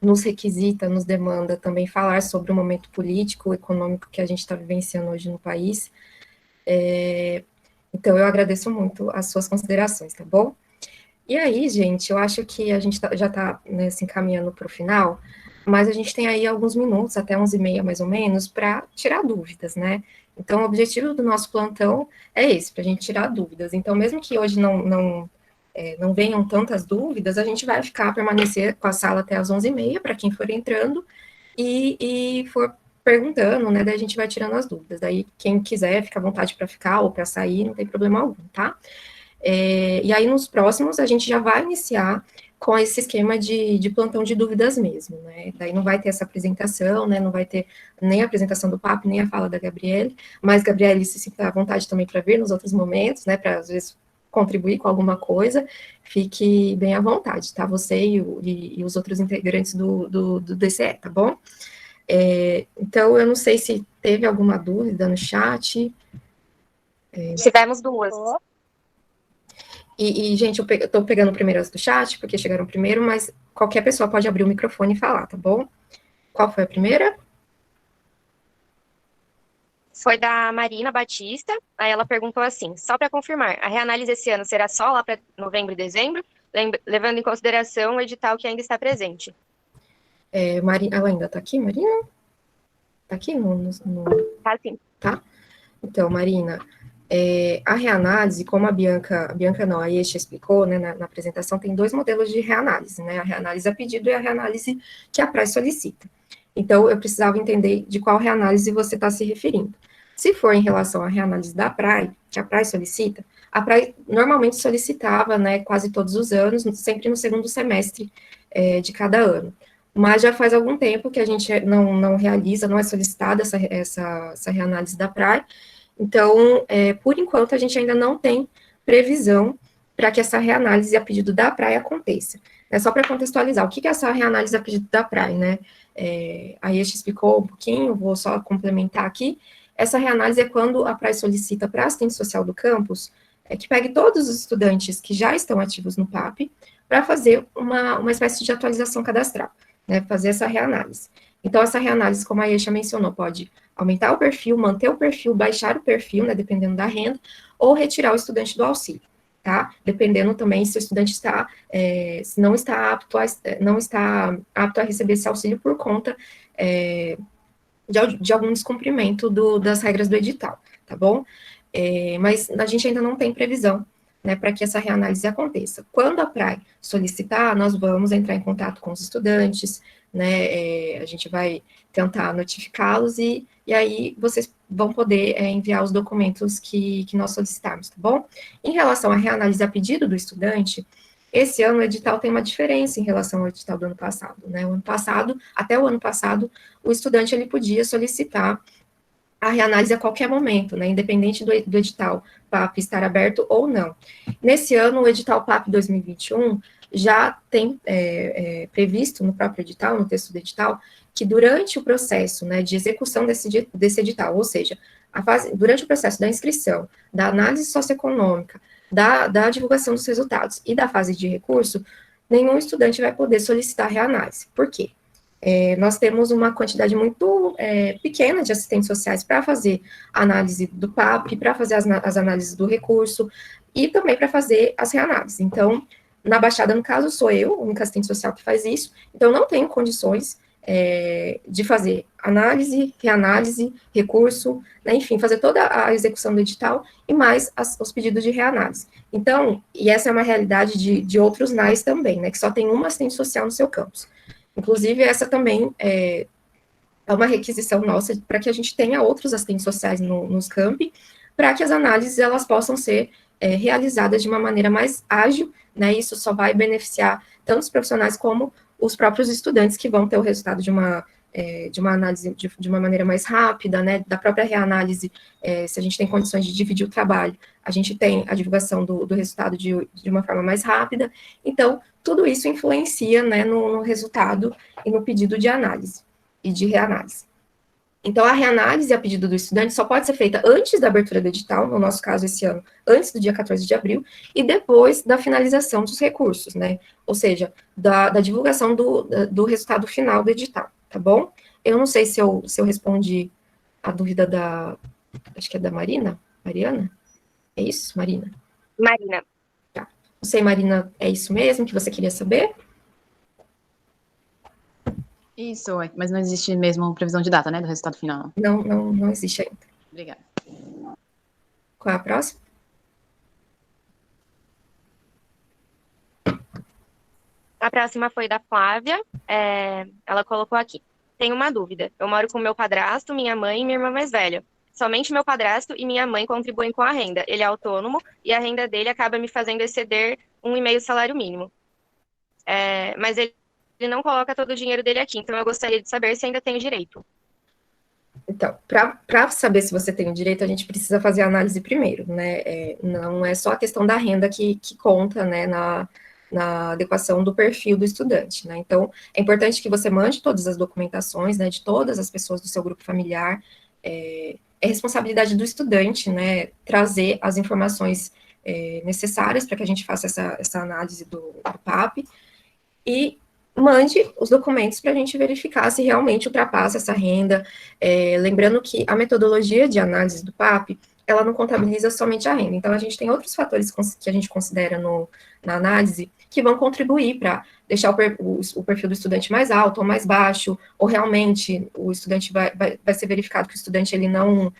nos requisita, nos demanda também falar sobre o momento político, econômico que a gente está vivenciando hoje no país. Então, eu agradeço muito as suas considerações, tá bom? E aí, gente, eu acho que a gente já está, né, se encaminhando para o final, mas a gente tem aí alguns minutos, até 11h30 mais ou menos, para tirar dúvidas, né? Então, o objetivo do nosso plantão é esse, para a gente tirar dúvidas. Então, mesmo que hoje não venham tantas dúvidas, a gente vai permanecer com a sala até as 11h30, para quem for entrando, e for perguntando, né, daí a gente vai tirando as dúvidas. Daí, quem quiser, fica à vontade para ficar ou para sair, não tem problema algum, tá? E aí, nos próximos, a gente já vai iniciar com esse esquema de plantão de dúvidas mesmo, né? Daí não vai ter essa apresentação, né? Não vai ter nem a apresentação do papo, nem a fala da Gabriele, mas Gabriele se sinta à vontade também para vir nos outros momentos, né? Para, às vezes, contribuir com alguma coisa, fique bem à vontade, tá? Você e os outros integrantes do DCE, tá bom? Então, eu não sei se teve alguma dúvida no chat. Tivemos duas. E gente, eu estou pegando primeiro as do chat, porque chegaram primeiro, mas qualquer pessoa pode abrir o microfone e falar, tá bom? Qual foi a primeira? Foi da Marina Batista, aí ela perguntou assim, só para confirmar, a reanálise esse ano será só lá para novembro e dezembro, levando em consideração o edital que ainda está presente? Marina, ela ainda está aqui, Marina? Está aqui Tá, sim. Tá? Então, Marina, a reanálise, como a Yesha explicou, né, na apresentação, tem dois modelos de reanálise, né, a reanálise a pedido e a reanálise que a PRAE solicita. Então, eu precisava entender de qual reanálise você está se referindo. Se for em relação à reanálise da PRAE, que a PRAE solicita, a PRAE normalmente solicitava, né, quase todos os anos, sempre no segundo semestre de cada ano. Mas já faz algum tempo que a gente não realiza, não é solicitada essa reanálise da PRAE. Então, por enquanto, a gente ainda não tem previsão para que essa reanálise a pedido da PRAE aconteça. Só para contextualizar, o que é essa reanálise a pedido da PRAE, né? A Yesha explicou um pouquinho, vou só complementar aqui. Essa reanálise é quando a PRAE solicita para a assistente social do campus que pegue todos os estudantes que já estão ativos no PAP para fazer uma espécie de atualização cadastral, né? Fazer essa reanálise. Então, essa reanálise, como a Yesha mencionou, pode aumentar o perfil, manter o perfil, baixar o perfil, né, dependendo da renda, ou retirar o estudante do auxílio, tá? Dependendo também se o estudante se não está apto a receber esse auxílio por conta de algum descumprimento das regras do edital, tá bom? Mas a gente ainda não tem previsão, né, para que essa reanálise aconteça. Quando a PRAE solicitar, nós vamos entrar em contato com os estudantes, né, a gente vai tentar notificá-los e aí vocês vão poder enviar os documentos que nós solicitarmos, tá bom? Em relação à reanálise a pedido do estudante, esse ano o edital tem uma diferença em relação ao edital do ano passado, né? Até o ano passado, o estudante ele podia solicitar a reanálise a qualquer momento, né, independente do edital PAP estar aberto ou não. Nesse ano, o edital PAP 2021 já tem previsto no próprio edital, no texto do edital, que durante o processo, né, de execução desse edital, ou seja, durante o processo da inscrição, da análise socioeconômica, da divulgação dos resultados e da fase de recurso, nenhum estudante vai poder solicitar reanálise. Por quê? Nós temos uma quantidade muito pequena de assistentes sociais para fazer a análise do PAP, para fazer as análises do recurso, e também para fazer as reanálises. Então, na Baixada, no caso, sou eu, a única assistente social que faz isso, então não tenho condições de fazer análise, reanálise, recurso, né, enfim, fazer toda a execução do edital e mais os pedidos de reanálise. Então, e essa é uma realidade de outros NAIs também, né, que só tem uma assistente social no seu campus. Inclusive, essa também é uma requisição nossa para que a gente tenha outros assistentes sociais nos campi, para que as análises elas possam ser realizadas de uma maneira mais ágil, né, isso só vai beneficiar tanto os profissionais como os próprios estudantes que vão ter o resultado de uma análise de uma maneira mais rápida, né, da própria reanálise, se a gente tem condições de dividir o trabalho, a gente tem a divulgação do resultado de uma forma mais rápida, então, tudo isso influencia, né, no resultado e no pedido de análise e de reanálise. Então, a reanálise a pedido do estudante só pode ser feita antes da abertura do edital, no nosso caso, esse ano, antes do dia 14 de abril, e depois da finalização dos recursos, né? Ou seja, da divulgação do resultado final do edital, tá bom? Eu não sei se eu respondi a dúvida acho que é da Mariana? É isso, Marina? Marina. Tá. Não sei, Marina, é isso mesmo que você queria saber? Isso, mas não existe mesmo previsão de data, né, do resultado final. Não existe ainda. Obrigada. Qual é a próxima? A próxima foi da Flávia. Ela colocou aqui. Tenho uma dúvida. Eu moro com meu padrasto, minha mãe e minha irmã mais velha. Somente meu padrasto e minha mãe contribuem com a renda. Ele é autônomo e a renda dele acaba me fazendo exceder 1,5 salário mínimo. Mas ele não coloca todo o dinheiro dele aqui, então eu gostaria de saber se ainda tenho direito. Então, para saber se você tem o direito, a gente precisa fazer a análise primeiro, né? Não é só a questão da renda que conta, né, na adequação do perfil do estudante, né? Então, é importante que você mande todas as documentações, né, de todas as pessoas do seu grupo familiar. É responsabilidade do estudante, né, trazer as informações necessárias para que a gente faça essa análise do PAP e mande os documentos para a gente verificar se realmente ultrapassa essa renda. Lembrando que a metodologia de análise do PAP, ela não contabiliza somente a renda. Então, a gente tem outros fatores que a gente considera na análise que vão contribuir para deixar o perfil do estudante mais alto ou mais baixo, ou realmente o estudante vai ser verificado que o estudante ele não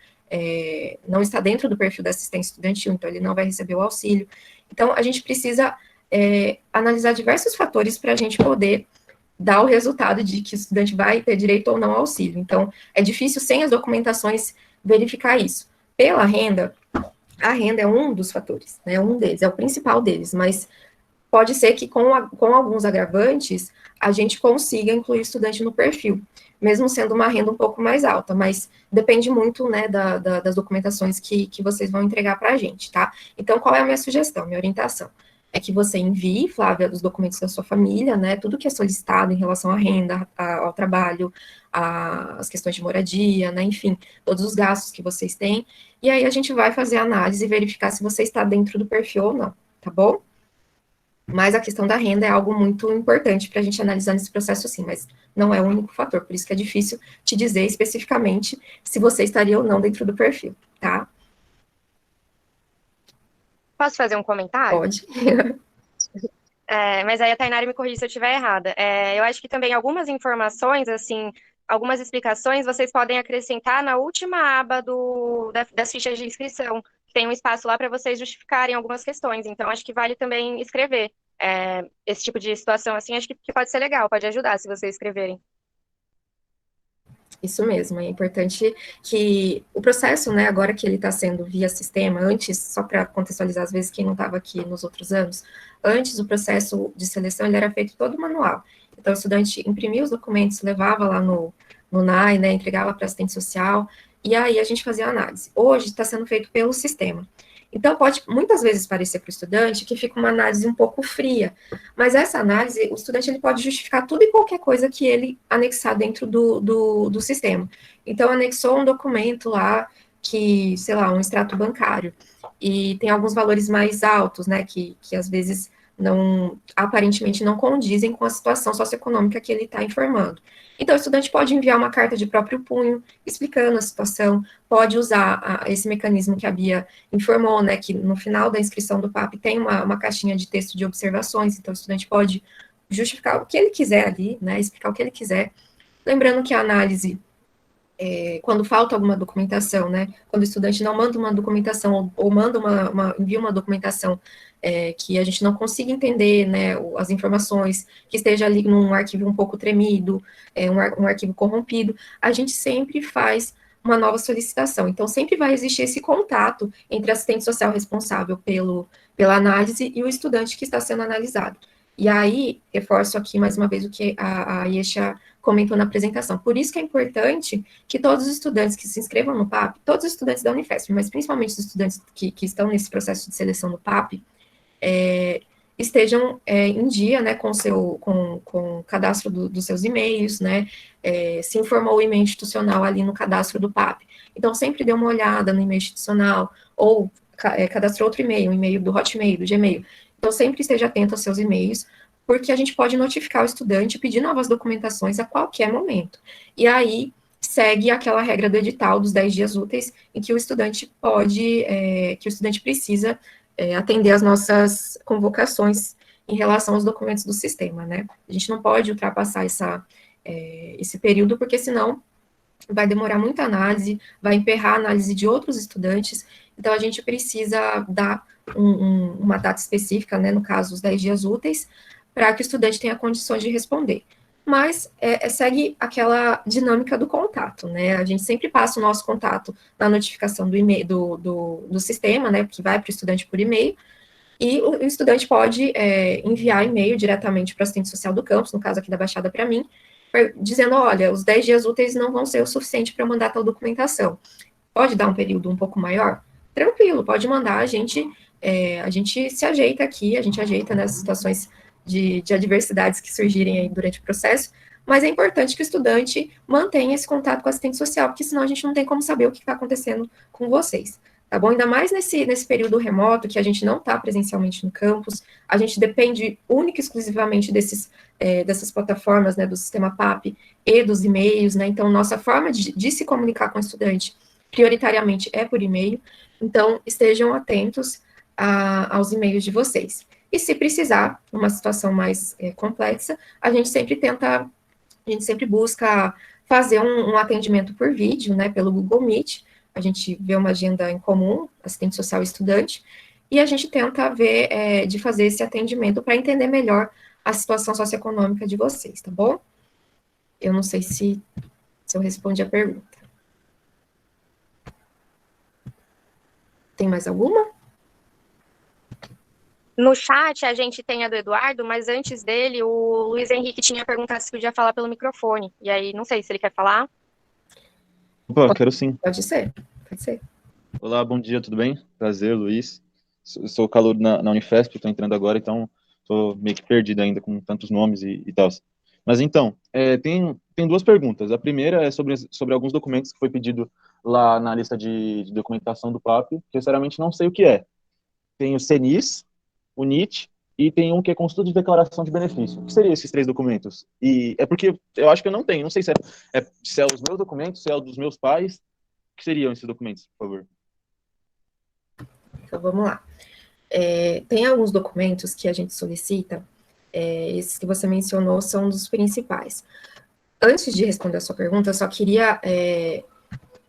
está dentro do perfil da assistência estudantil, então ele não vai receber o auxílio. Então, a gente precisa analisar diversos fatores para a gente poder dar o resultado de que o estudante vai ter direito ou não ao auxílio. Então, é difícil, sem as documentações, verificar isso. Pela renda, a renda é um dos fatores, né, um deles, é o principal deles, mas pode ser que com alguns agravantes, a gente consiga incluir o estudante no perfil, mesmo sendo uma renda um pouco mais alta, mas depende muito, né, das documentações que vocês vão entregar para a gente, tá? Então, qual é a minha sugestão, minha orientação? É que você envie, Flávia, os documentos da sua família, né, tudo que é solicitado em relação à renda, ao trabalho, às questões de moradia, né, enfim, todos os gastos que vocês têm, e aí a gente vai fazer a análise e verificar se você está dentro do perfil ou não, tá bom? Mas a questão da renda é algo muito importante para a gente analisar nesse processo, sim, mas não é o único fator, por isso que é difícil te dizer especificamente se você estaria ou não dentro do perfil, tá? Posso fazer um comentário? Pode. Mas aí a Tainara me corrige se eu estiver errada. Eu acho que também algumas informações, assim, algumas explicações, vocês podem acrescentar na última aba das fichas de inscrição. Tem um espaço lá para vocês justificarem algumas questões. Então, acho que vale também escrever. Esse tipo de situação, assim, acho que pode ser legal, pode ajudar se vocês escreverem. Isso mesmo, é importante que o processo, né, agora que ele está sendo via sistema, antes, só para contextualizar, às vezes, quem não estava aqui nos outros anos, antes o processo de seleção, ele era feito todo manual. Então, o estudante imprimia os documentos, levava lá no NAI, né, entregava para assistente social, e aí a gente fazia a análise. Hoje, está sendo feito pelo sistema. Então, pode muitas vezes parecer para o estudante que fica uma análise um pouco fria, mas essa análise, o estudante ele pode justificar tudo e qualquer coisa que ele anexar dentro do sistema. Então, anexou um documento lá, que, sei lá, um extrato bancário, e tem alguns valores mais altos, né, que às vezes aparentemente não condizem com a situação socioeconômica que ele está informando. Então, o estudante pode enviar uma carta de próprio punho, explicando a situação, pode usar esse mecanismo que a Bia informou, né, que no final da inscrição do PAP tem uma caixinha de texto de observações, então o estudante pode justificar o que ele quiser ali, né, explicar o que ele quiser, Lembrando que a análise, quando falta alguma documentação, né, quando o estudante não manda uma documentação ou manda envia uma documentação que a gente não consiga entender, né, as informações, que esteja ali num arquivo um pouco tremido, um arquivo corrompido, a gente sempre faz uma nova solicitação. Então, sempre vai existir esse contato entre a assistente social responsável pela análise e o estudante que está sendo analisado. E aí, reforço aqui mais uma vez o que a Yesha comentou na apresentação. Por isso que é importante que todos os estudantes que se inscrevam no PAP, todos os estudantes da Unifesp, mas principalmente os estudantes que estão nesse processo de seleção no PAP, estejam em dia, né, com o cadastro dos seus e-mails, né, se informou o e-mail institucional ali no cadastro do PAP. Então, sempre dê uma olhada no e-mail institucional, ou cadastrou outro e-mail, um e-mail do Hotmail, do Gmail. Então, sempre esteja atento aos seus e-mails, porque a gente pode notificar o estudante e pedir novas documentações a qualquer momento. E aí, segue aquela regra do edital dos 10 dias úteis, em que o estudante precisa atender às nossas convocações em relação aos documentos do sistema, né? A gente não pode ultrapassar esse período, porque senão vai demorar muita análise, vai emperrar a análise de outros estudantes, então a gente precisa dar uma data específica, né, no caso, os 10 dias úteis, para que o estudante tenha condições de responder. Mas segue aquela dinâmica do contato, né? A gente sempre passa o nosso contato na notificação do e-mail do sistema, né? Que vai para o estudante por e-mail, e o estudante pode enviar e-mail diretamente para o assistente social do campus, no caso aqui da Baixada para mim, dizendo, olha, os 10 dias úteis não vão ser o suficiente para eu mandar tal documentação. Pode dar um período um pouco maior? Tranquilo, pode mandar, a gente se ajeita aqui, a gente ajeita nessas situações de adversidades que surgirem aí durante o processo, mas é importante que o estudante mantenha esse contato com a assistente social, porque senão a gente não tem como saber o que está acontecendo com vocês, tá bom? Ainda mais nesse período remoto, que a gente não está presencialmente no campus, a gente depende única e exclusivamente dessas plataformas, né, do sistema PAP e dos e-mails, né, então nossa forma de se comunicar com o estudante, prioritariamente, é por e-mail, então estejam atentos aos e-mails de vocês. E se precisar, numa situação mais complexa, a gente sempre busca fazer um atendimento por vídeo, né, pelo Google Meet, a gente vê uma agenda em comum, assistente social e estudante, e a gente tenta ver de fazer esse atendimento para entender melhor a situação socioeconômica de vocês, tá bom? Eu não sei se eu respondi a pergunta. Tem mais alguma? No chat, a gente tem a do Eduardo, mas antes dele, o Luiz Henrique tinha perguntado se podia falar pelo microfone. E aí, não sei se ele quer falar. Opa, quero sim. Pode ser, pode ser. Olá, bom dia, tudo bem? Prazer, Luiz. Sou calouro na Unifesp, estou entrando agora, então estou meio que perdido ainda com tantos nomes e tal. Mas então, tem duas perguntas. A primeira é sobre alguns documentos que foi pedido lá na lista de documentação do PAP, que eu sinceramente não sei o que é. Tem o CNIS, o NIT, e tem um que é consulta de declaração de benefício. O que seriam esses 3 documentos? E é porque eu acho que eu não tenho, não sei se é os meus documentos, se é o dos meus pais. O que seriam esses documentos, por favor? Então, vamos lá. Tem alguns documentos que a gente solicita, esses que você mencionou são dos principais. Antes de responder a sua pergunta, eu só queria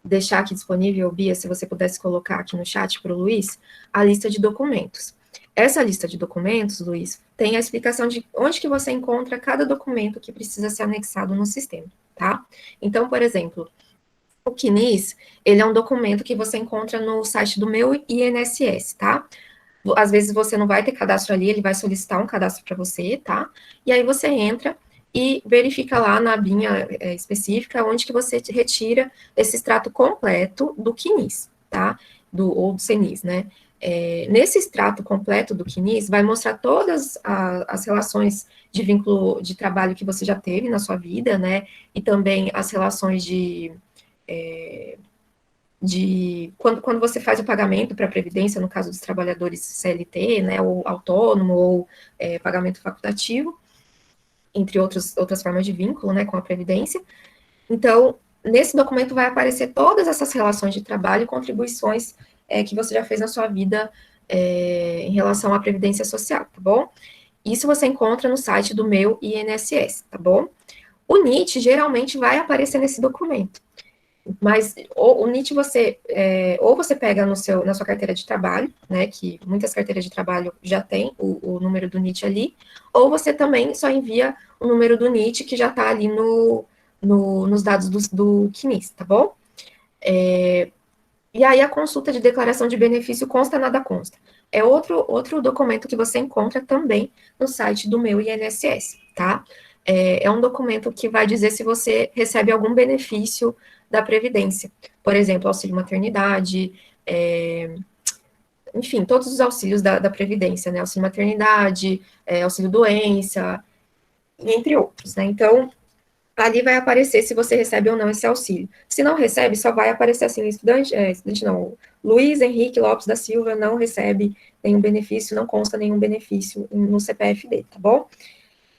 deixar aqui disponível, Bia, se você pudesse colocar aqui no chat para o Luiz, a lista de documentos. Essa lista de documentos, Luiz, tem a explicação de onde que você encontra cada documento que precisa ser anexado no sistema, tá? Então, por exemplo, o CNIS, ele é um documento que você encontra no site do Meu INSS, tá? Às vezes você não vai ter cadastro ali, ele vai solicitar um cadastro para você, tá? E aí você entra e verifica lá na abinha específica onde que você retira esse extrato completo do CNIS, tá? Ou do CNIS, né? Nesse extrato completo do CNIS, vai mostrar todas as relações de vínculo de trabalho que você já teve na sua vida, né? E também as relações quando você faz o pagamento para a Previdência, no caso dos trabalhadores CLT, né, ou autônomo, ou pagamento facultativo, entre outras formas de vínculo, né, com a Previdência. Então, nesse documento vai aparecer todas essas relações de trabalho e contribuições que você já fez na sua vida em relação à Previdência Social, tá bom? Isso você encontra no site do Meu INSS, tá bom? O NIT geralmente vai aparecer nesse documento, mas o NIT ou você pega na sua carteira de trabalho, né, que muitas carteiras de trabalho já tem o número do NIT ali, ou você também só envia o número do NIT que já está ali nos dados do CNIS, tá bom? E aí a consulta de declaração de benefício consta nada consta. É outro documento que você encontra também no site do Meu INSS, tá? É um documento que vai dizer se você recebe algum benefício da Previdência. Por exemplo, auxílio maternidade, enfim, todos os auxílios da Previdência, né? Auxílio maternidade, auxílio doença, entre outros, né? Então, ali vai aparecer se você recebe ou não esse auxílio. Se não recebe, só vai aparecer assim, estudante não, Luiz Henrique Lopes da Silva não recebe nenhum benefício, não consta nenhum benefício no CPF dele, tá bom?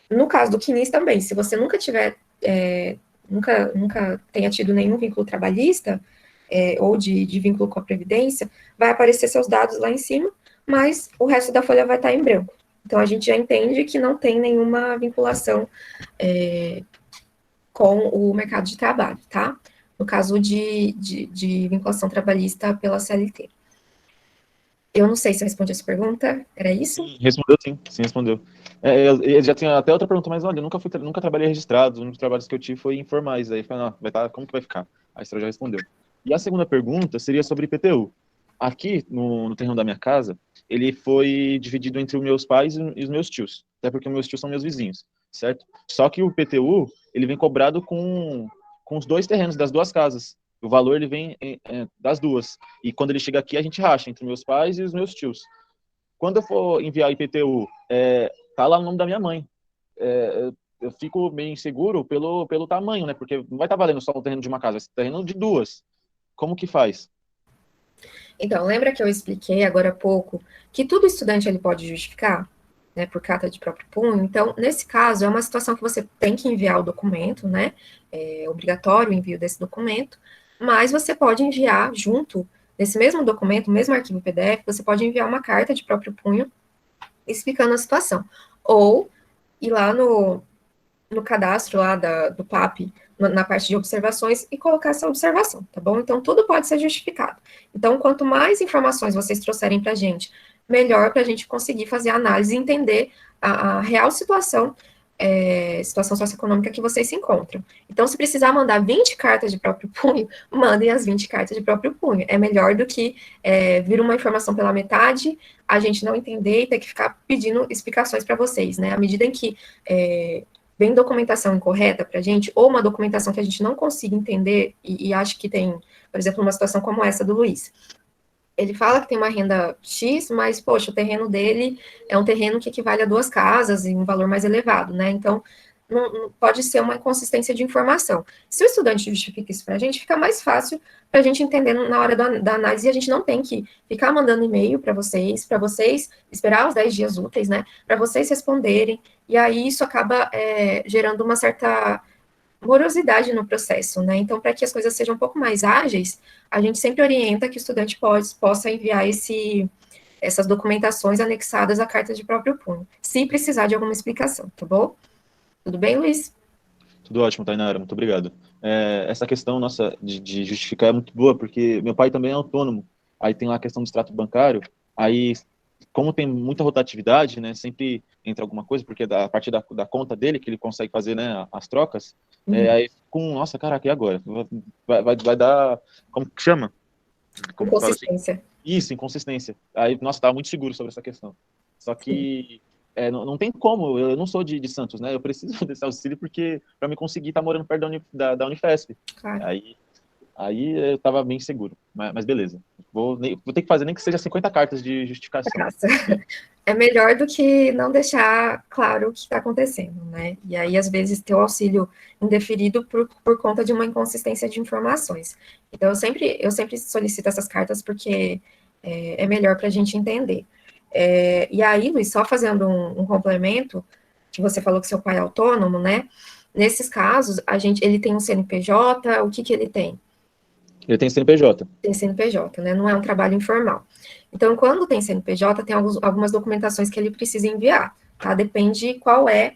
No caso do CNIS também, se você nunca tiver, nunca tenha tido nenhum vínculo trabalhista, ou de vínculo com a Previdência, vai aparecer seus dados lá em cima, mas o resto da folha vai estar em branco. Então, a gente já entende que não tem nenhuma vinculação com o mercado de trabalho, tá? No caso de vinculação trabalhista pela CLT. Eu não sei se eu respondi essa pergunta, era isso? Respondeu sim, respondeu. Eu já tinha até outra pergunta, mas olha, eu nunca trabalhei registrado, os únicos trabalhos que eu tive foi informais, aí eu falei, não, como que vai ficar? A Esther já respondeu. E a segunda pergunta seria sobre IPTU. Aqui, no terreno da minha casa, ele foi dividido entre os meus pais e os meus tios, até porque os meus tios são meus vizinhos, certo? Só que o IPTU, ele vem cobrado com os dois terrenos das duas casas. O valor, ele vem das duas. E quando ele chega aqui, a gente racha entre meus pais e os meus tios. Quando eu for enviar o IPTU, tá lá o nome da minha mãe. Eu fico meio inseguro pelo tamanho, né? Porque não vai estar valendo só o terreno de uma casa, vai ser o terreno de duas. Como que faz? Então, lembra que eu expliquei agora há pouco que todo estudante ele pode justificar, né, por carta de próprio punho? Então, nesse caso, é uma situação que você tem que enviar o documento, né? É obrigatório o envio desse documento, mas você pode enviar junto, nesse mesmo documento, mesmo arquivo PDF, você pode enviar uma carta de próprio punho explicando a situação. Ou ir lá no cadastro lá do PAP, na parte de observações, e colocar essa observação, tá bom? Então, tudo pode ser justificado. Então, quanto mais informações vocês trouxerem para a gente, melhor para a gente conseguir fazer a análise e entender a real situação socioeconômica que vocês se encontram. Então, se precisar mandar 20 cartas de próprio punho, mandem as 20 cartas de próprio punho. É melhor do que vir uma informação pela metade, a gente não entender e ter que ficar pedindo explicações para vocês, né? À medida em que vem documentação incorreta para a gente, ou uma documentação que a gente não consiga entender, e acha que tem, por exemplo, uma situação como essa do Luiz. Ele fala que tem uma renda X, mas, poxa, o terreno dele é um terreno que equivale a 2 casas em um valor mais elevado, né? Então, não pode ser uma inconsistência de informação. Se o estudante justifica isso para a gente, fica mais fácil para a gente entender na hora da análise, e a gente não tem que ficar mandando e-mail para vocês esperar os 10 dias úteis, né, para vocês responderem, e aí isso acaba gerando uma certa morosidade no processo, né? Então, para que as coisas sejam um pouco mais ágeis, a gente sempre orienta que o estudante possa enviar essas documentações anexadas à carta de próprio punho, se precisar de alguma explicação, tá bom? Tudo bem, Luiz? Tudo ótimo, Tainara, muito obrigado. Essa questão nossa de justificar é muito boa, porque meu pai também é autônomo, aí tem lá a questão do extrato bancário, aí, como tem muita rotatividade, né, sempre entra alguma coisa, porque a partir da conta dele, que ele consegue fazer, né, as trocas, aí nossa, caraca, e agora? Vai dar, como que chama? Inconsistência. Assim? Isso, inconsistência. Aí, nossa, estava muito seguro sobre essa questão. Só que não tem como, eu não sou de Santos, né? Eu preciso desse auxílio porque para me conseguir estar morando perto da Unifesp. Claro. Aí eu estava bem seguro, mas beleza. Vou ter que fazer nem que seja 50 cartas de justificação. É melhor do que não deixar claro o que está acontecendo, né? E aí, às vezes, ter o auxílio indeferido por conta de uma inconsistência de informações. Então, eu sempre solicito essas cartas porque é melhor para a gente entender. E aí, Luiz, só fazendo um complemento, que você falou que seu pai é autônomo, né? Nesses casos, ele tem um CNPJ, o que ele tem? Ele tem CNPJ. Tem CNPJ, né? Não é um trabalho informal. Então, quando tem CNPJ, tem algumas documentações que ele precisa enviar, tá? Depende qual é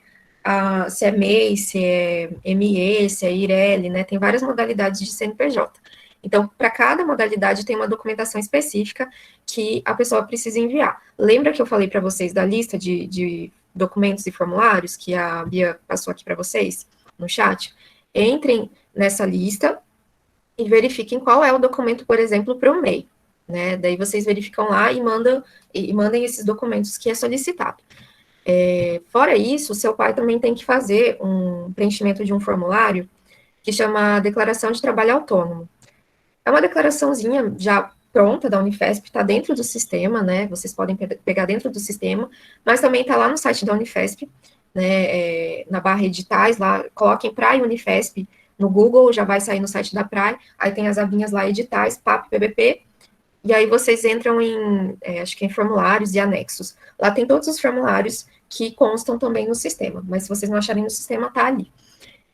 se é MEI, se é ME, se é IRELI, né? Tem várias modalidades de CNPJ. Então, para cada modalidade tem uma documentação específica que a pessoa precisa enviar. Lembra que eu falei para vocês da lista de documentos e formulários que a Bia passou aqui para vocês no chat? Entrem nessa lista e verifiquem qual é o documento, por exemplo, para o MEI, né? Daí vocês verificam lá e mandem esses documentos que é solicitado. Fora isso, o seu pai também tem que fazer um preenchimento de um formulário que chama Declaração de Trabalho Autônomo. É uma declaraçãozinha já pronta da Unifesp, está dentro do sistema, né? Vocês podem pegar dentro do sistema, mas também está lá no site da Unifesp, né? Na barra editais, lá, coloquem Praia Unifesp no Google, já vai sair no site da Praia, aí tem as abinhas lá, editais, PAP, PBP, e aí vocês entram acho que em formulários e anexos. Lá tem todos os formulários que constam também no sistema, mas se vocês não acharem no sistema, tá ali.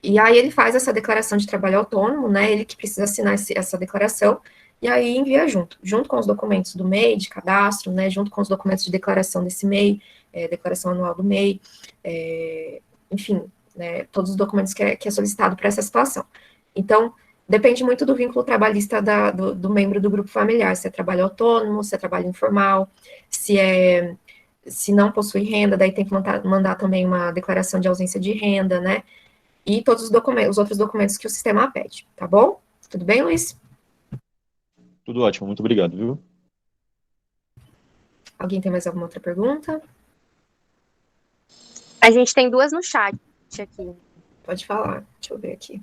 E aí ele faz essa declaração de trabalho autônomo, né, ele que precisa assinar essa declaração, e aí envia junto com os documentos do MEI, de cadastro, né, junto com os documentos de declaração desse MEI, declaração anual do MEI, enfim, né, todos os documentos que é solicitado para essa situação. Então, depende muito do vínculo trabalhista do membro do grupo familiar, se é trabalho autônomo, se é trabalho informal, se não possui renda, daí tem que mandar também uma declaração de ausência de renda, né, e todos os outros documentos que o sistema pede, tá bom? Tudo bem, Luiz? Tudo ótimo, muito obrigado, viu? Alguém tem mais alguma outra pergunta? A gente tem duas no chat aqui. Pode falar, deixa eu ver aqui.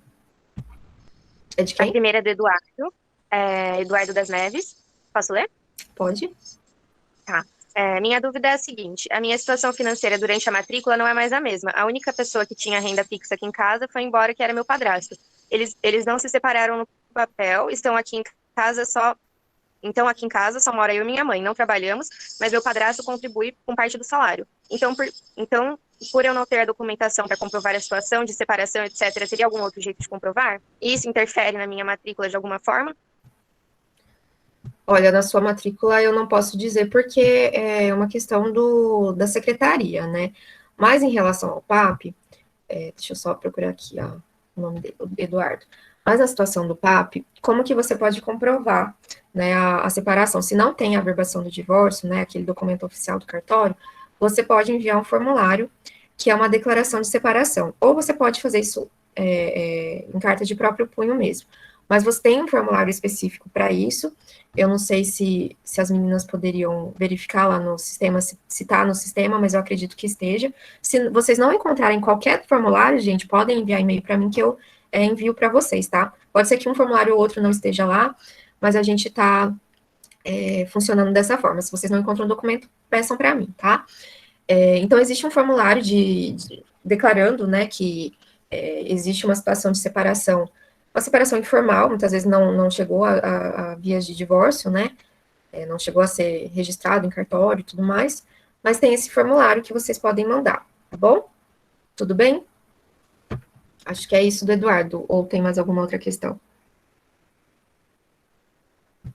É de A quem? primeira é do Eduardo, Eduardo das Neves. Posso ler? Pode. Tá. Minha dúvida é a seguinte: a minha situação financeira durante a matrícula não é mais a mesma. A única pessoa que tinha renda fixa aqui em casa foi embora, que era meu padrasto. Eles não se separaram no papel, estão aqui em casa só. Então, aqui em casa só mora eu e minha mãe. Não trabalhamos, mas meu padrasto contribui com parte do salário. Então, por eu não ter a documentação para comprovar a situação de separação, etc., teria algum outro jeito de comprovar? Isso interfere na minha matrícula de alguma forma? Olha, na sua matrícula eu não posso dizer porque é uma questão da secretaria, né? Mas em relação ao PAP, deixa eu só procurar aqui o nome dele, Eduardo. Mas a situação do PAP, como que você pode comprovar, né, a separação? Se não tem a averbação do divórcio, né, aquele documento oficial do cartório, você pode enviar um formulário que é uma declaração de separação. Ou você pode fazer isso em carta de próprio punho mesmo. Mas você tem um formulário específico para isso. Eu não sei se as meninas poderiam verificar lá no sistema, se está no sistema, mas eu acredito que esteja. Se vocês não encontrarem qualquer formulário, gente, podem enviar e-mail para mim que eu envio para vocês, tá? Pode ser que um formulário ou outro não esteja lá, mas a gente está funcionando dessa forma. Se vocês não encontram o documento, peçam para mim, tá? Então, existe um formulário declarando, né, que existe uma situação de separação, uma separação informal, muitas vezes não chegou a vias de divórcio, né, não chegou a ser registrado em cartório e tudo mais, mas tem esse formulário que vocês podem mandar, tá bom? Tudo bem? Acho que é isso do Eduardo, ou tem mais alguma outra questão?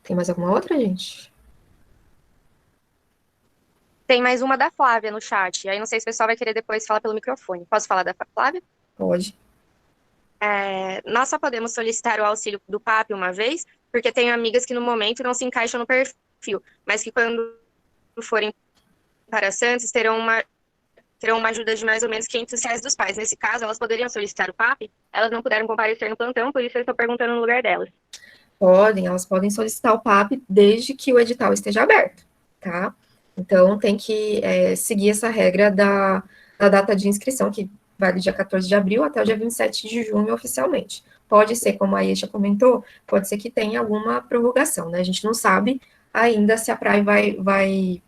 Tem mais alguma outra, gente? Tem mais uma da Flávia no chat. Aí não sei se o pessoal vai querer depois falar pelo microfone. Posso falar da Flávia? Pode. Nós só podemos solicitar o auxílio do PAP uma vez, porque tenho amigas que no momento não se encaixam no perfil, mas que quando forem para Santos terão uma ajuda de mais ou menos R$ 500 dos pais. Nesse caso, elas poderiam solicitar o PAP? Elas não puderam comparecer no plantão, por isso eu estou perguntando no lugar delas. Elas podem solicitar o PAP desde que o edital esteja aberto, tá? Então, tem que seguir essa regra da data de inscrição, que vai do dia 14 de abril até o dia 27 de junho, oficialmente. Pode ser, como a Eixa comentou, pode ser que tenha alguma prorrogação, né? A gente não sabe ainda se a Praia vai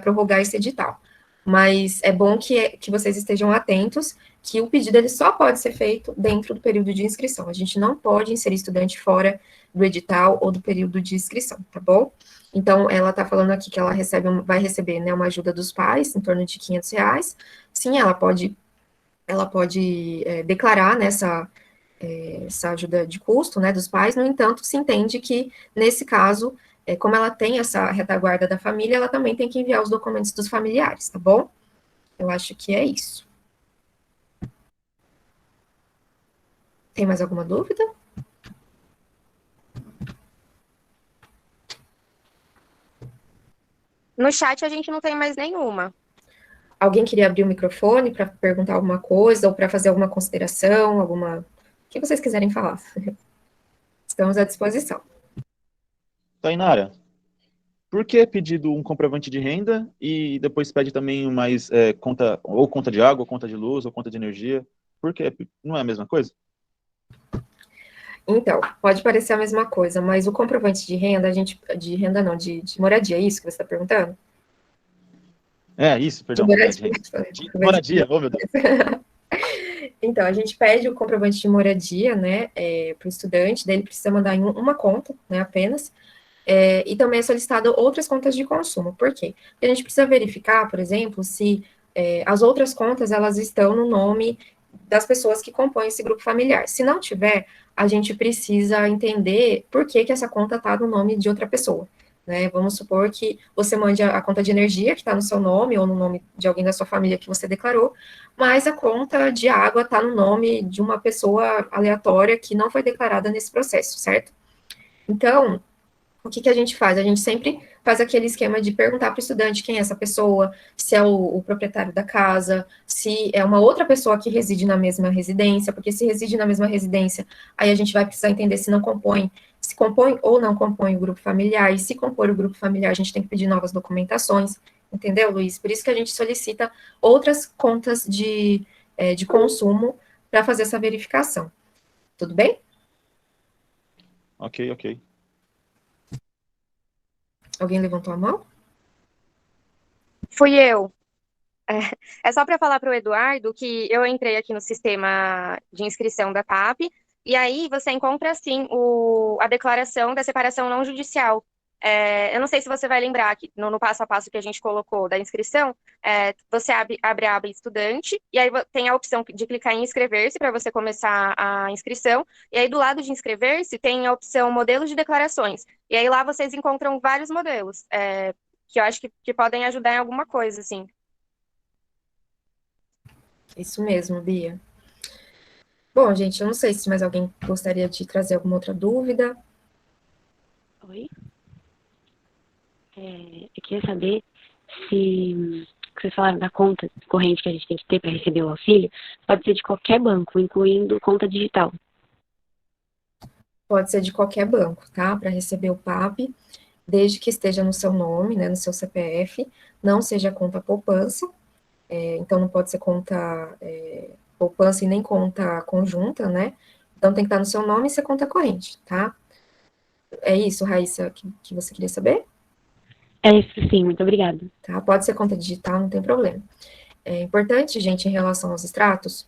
prorrogar esse edital. Mas é bom que vocês estejam atentos que o pedido ele só pode ser feito dentro do período de inscrição. A gente não pode inserir estudante fora do edital ou do período de inscrição, tá bom? Então, ela está falando aqui que ela vai receber, né, uma ajuda dos pais, em torno de R$ 500. Sim, ela pode declarar, né, essa ajuda de custo, né, dos pais. No entanto, se entende que, nesse caso, como ela tem essa retaguarda da família, ela também tem que enviar os documentos dos familiares, tá bom? Eu acho que é isso. Tem mais alguma dúvida? No chat a gente não tem mais nenhuma. Alguém queria abrir o microfone para perguntar alguma coisa ou para fazer alguma consideração, alguma... O que vocês quiserem falar. Estamos à disposição. Tainara, por que é pedido um comprovante de renda e depois pede também mais conta, ou conta de água, ou conta de luz, ou conta de energia? Por que não é a mesma coisa? Então, pode parecer a mesma coisa, mas o comprovante de renda, de renda não, de moradia, é isso que você está perguntando? Isso, De perdão. moradia. De moradia, oh meu Deus. Então, a gente pede o comprovante de moradia, né, para o estudante, daí ele precisa mandar em uma conta, né, apenas, e também é solicitado outras contas de consumo. Por quê? Porque a gente precisa verificar, por exemplo, se as outras contas, elas estão no nome das pessoas que compõem esse grupo familiar. Se não tiver, a gente precisa entender por que essa conta está no nome de outra pessoa. Né? Vamos supor que você mande a conta de energia, que está no seu nome, ou no nome de alguém da sua família que você declarou, mas a conta de água está no nome de uma pessoa aleatória que não foi declarada nesse processo, certo? Então, o que a gente faz? A gente sempre faz aquele esquema de perguntar para o estudante quem é essa pessoa, se é o proprietário da casa, se é uma outra pessoa que reside na mesma residência, porque se reside na mesma residência, aí a gente vai precisar entender se não compõe, se compõe ou não compõe o grupo familiar, e se compor o grupo familiar, a gente tem que pedir novas documentações, entendeu, Luiz? Por isso que a gente solicita outras contas de consumo para fazer essa verificação. Tudo bem? Ok. Alguém levantou a mão? Fui eu. É só para falar para o Eduardo que eu entrei aqui no sistema de inscrição da PAP, e aí você encontra, assim, a declaração da separação não judicial. Eu não sei se você vai lembrar que no passo a passo que a gente colocou da inscrição, você abre a aba estudante, e aí tem a opção de clicar em inscrever-se para você começar a inscrição, e aí do lado de inscrever-se tem a opção modelos de declarações, e aí lá vocês encontram vários modelos, que eu acho que podem ajudar em alguma coisa, assim. Isso mesmo, Bia. Bom, gente, eu não sei se mais alguém gostaria de trazer alguma outra dúvida. Oi? Eu queria saber se vocês falaram da conta corrente que a gente tem que ter para receber o auxílio, pode ser de qualquer banco, incluindo conta digital. Pode ser de qualquer banco, tá? Para receber o PAP, desde que esteja no seu nome, né, no seu CPF, não seja conta poupança, então não pode ser conta poupança e nem conta conjunta, né? Então tem que estar no seu nome e ser conta corrente, tá? É isso, Raíssa, que você queria saber? É isso sim, muito obrigada. Tá? Pode ser conta digital, não tem problema. É importante, gente, em relação aos extratos,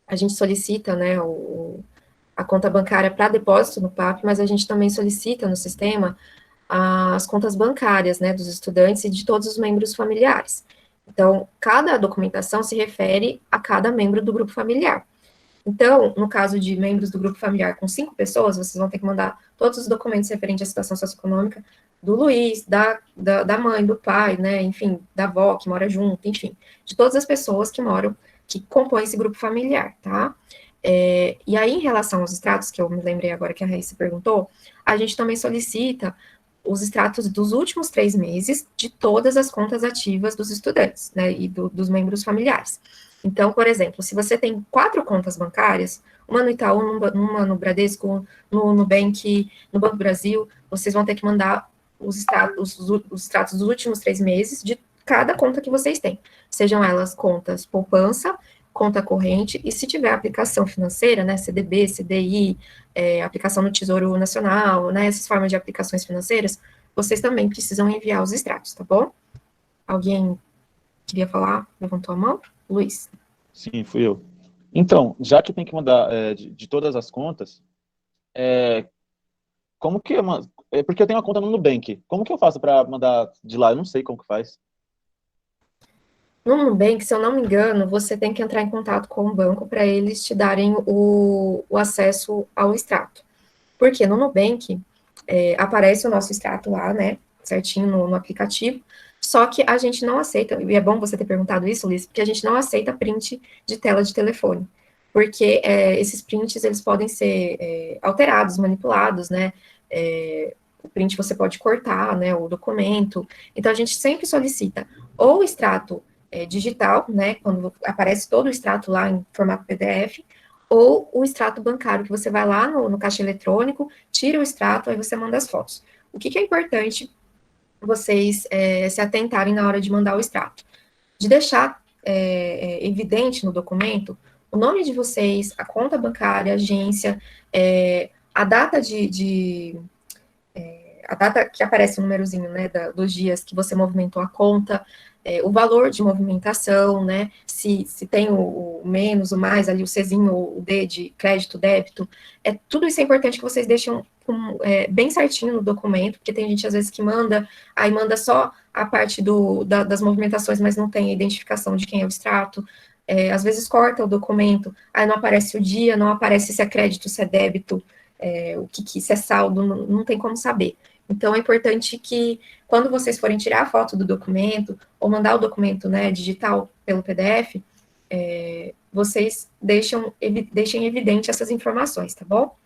a gente solicita, né, a conta bancária para depósito no PAP, mas a gente também solicita no sistema as contas bancárias, né, dos estudantes e de todos os membros familiares. Então, cada documentação se refere a cada membro do grupo familiar. Então, no caso de membros do grupo familiar com 5 pessoas, vocês vão ter que mandar todos os documentos referentes à situação socioeconômica do Luiz, da mãe, do pai, né, enfim, da avó que mora junto, enfim, de todas as pessoas que moram, que compõem esse grupo familiar, tá? E aí, em relação aos extratos, que eu me lembrei agora que a Raíssa perguntou, a gente também solicita os extratos dos últimos 3 meses de todas as contas ativas dos estudantes, né, e dos membros familiares. Então, por exemplo, se você tem 4 contas bancárias, uma no Itaú, uma no Bradesco, no Nubank, no Banco do Brasil, vocês vão ter que mandar os extratos dos últimos 3 meses de cada conta que vocês têm, sejam elas contas poupança, conta corrente, e se tiver aplicação financeira, né, CDB, CDI, aplicação no Tesouro Nacional, né, essas formas de aplicações financeiras, vocês também precisam enviar os extratos, tá bom? Alguém queria falar? Levantou a mão? Luiz. Sim, fui eu. Então, já que tem que mandar de todas as contas, como que porque eu tenho uma conta no Nubank. Como que eu faço para mandar de lá? Eu não sei como que faz. No Nubank, se eu não me engano, você tem que entrar em contato com o banco para eles te darem o acesso ao extrato. Porque no Nubank aparece o nosso extrato lá, né, certinho no aplicativo, só que a gente não aceita, e é bom você ter perguntado isso, Liz, porque a gente não aceita print de tela de telefone. porque esses prints, eles podem ser alterados, manipulados, né, o print você pode cortar, né, o documento, então a gente sempre solicita ou o extrato digital, né, quando aparece todo o extrato lá em formato PDF, ou o extrato bancário, que você vai lá no caixa eletrônico, tira o extrato, aí você manda as fotos. O que é importante vocês se atentarem na hora de mandar o extrato? De deixar evidente no documento o nome de vocês, a conta bancária, a agência, a data a data que aparece o númerozinho, né, dos dias que você movimentou a conta, o valor de movimentação, né, se tem o menos, o mais, ali o Czinho, o D de crédito, débito, tudo isso é importante que vocês deixem bem certinho no documento, porque tem gente, às vezes, que aí manda só a parte das movimentações, mas não tem a identificação de quem é o extrato, às vezes corta o documento, aí não aparece o dia, não aparece se é crédito, se é débito, se é saldo, não tem como saber. Então, é importante que, quando vocês forem tirar a foto do documento, ou mandar o documento, né, digital pelo PDF, vocês deixem evidente essas informações, tá bom?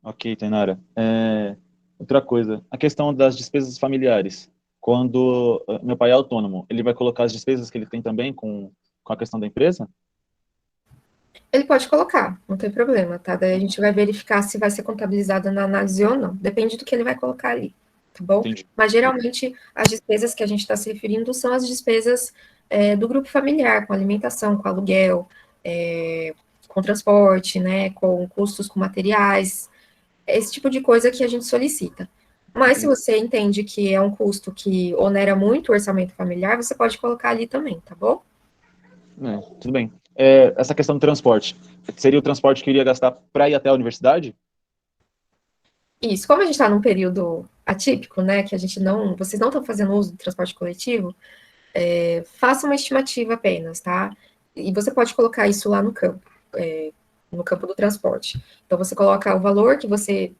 Ok, Tainara. Outra coisa, a questão das despesas familiares. Quando meu pai é autônomo, ele vai colocar as despesas que ele tem também com a questão da empresa? Ele pode colocar, não tem problema, tá? Daí a gente vai verificar se vai ser contabilizada na análise ou não. Depende do que ele vai colocar ali, tá bom? Entendi. Mas, geralmente, as despesas que a gente está se referindo são as despesas do grupo familiar, com alimentação, com aluguel, com transporte, né? Com custos com materiais, esse tipo de coisa que a gente solicita. Mas, se você entende que é um custo que onera muito o orçamento familiar, você pode colocar ali também, tá bom? Tudo bem. Essa questão do transporte, seria o transporte que eu iria gastar para ir até a universidade? Isso, como a gente está num período atípico, né, que vocês não estão fazendo uso do transporte coletivo, faça uma estimativa apenas, tá? E você pode colocar isso lá no campo do transporte. Então, você coloca o valor que você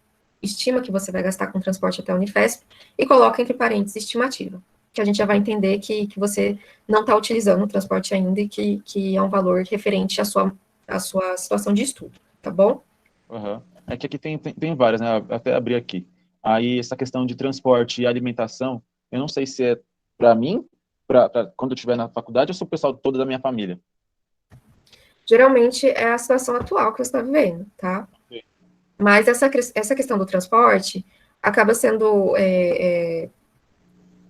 estima que você vai gastar com transporte até a Unifesp e coloca entre parênteses estimativa, que a gente já vai entender que você não está utilizando o transporte ainda e que é um valor referente à sua situação de estudo, tá bom? Uhum. É que aqui tem várias, né? Eu até abri aqui. Aí, essa questão de transporte e alimentação, eu não sei se é para mim, pra quando eu estiver na faculdade, ou se é o pessoal todo da minha família. Geralmente é a situação atual que você está vivendo, tá? Sim. Mas essa questão do transporte acaba sendo...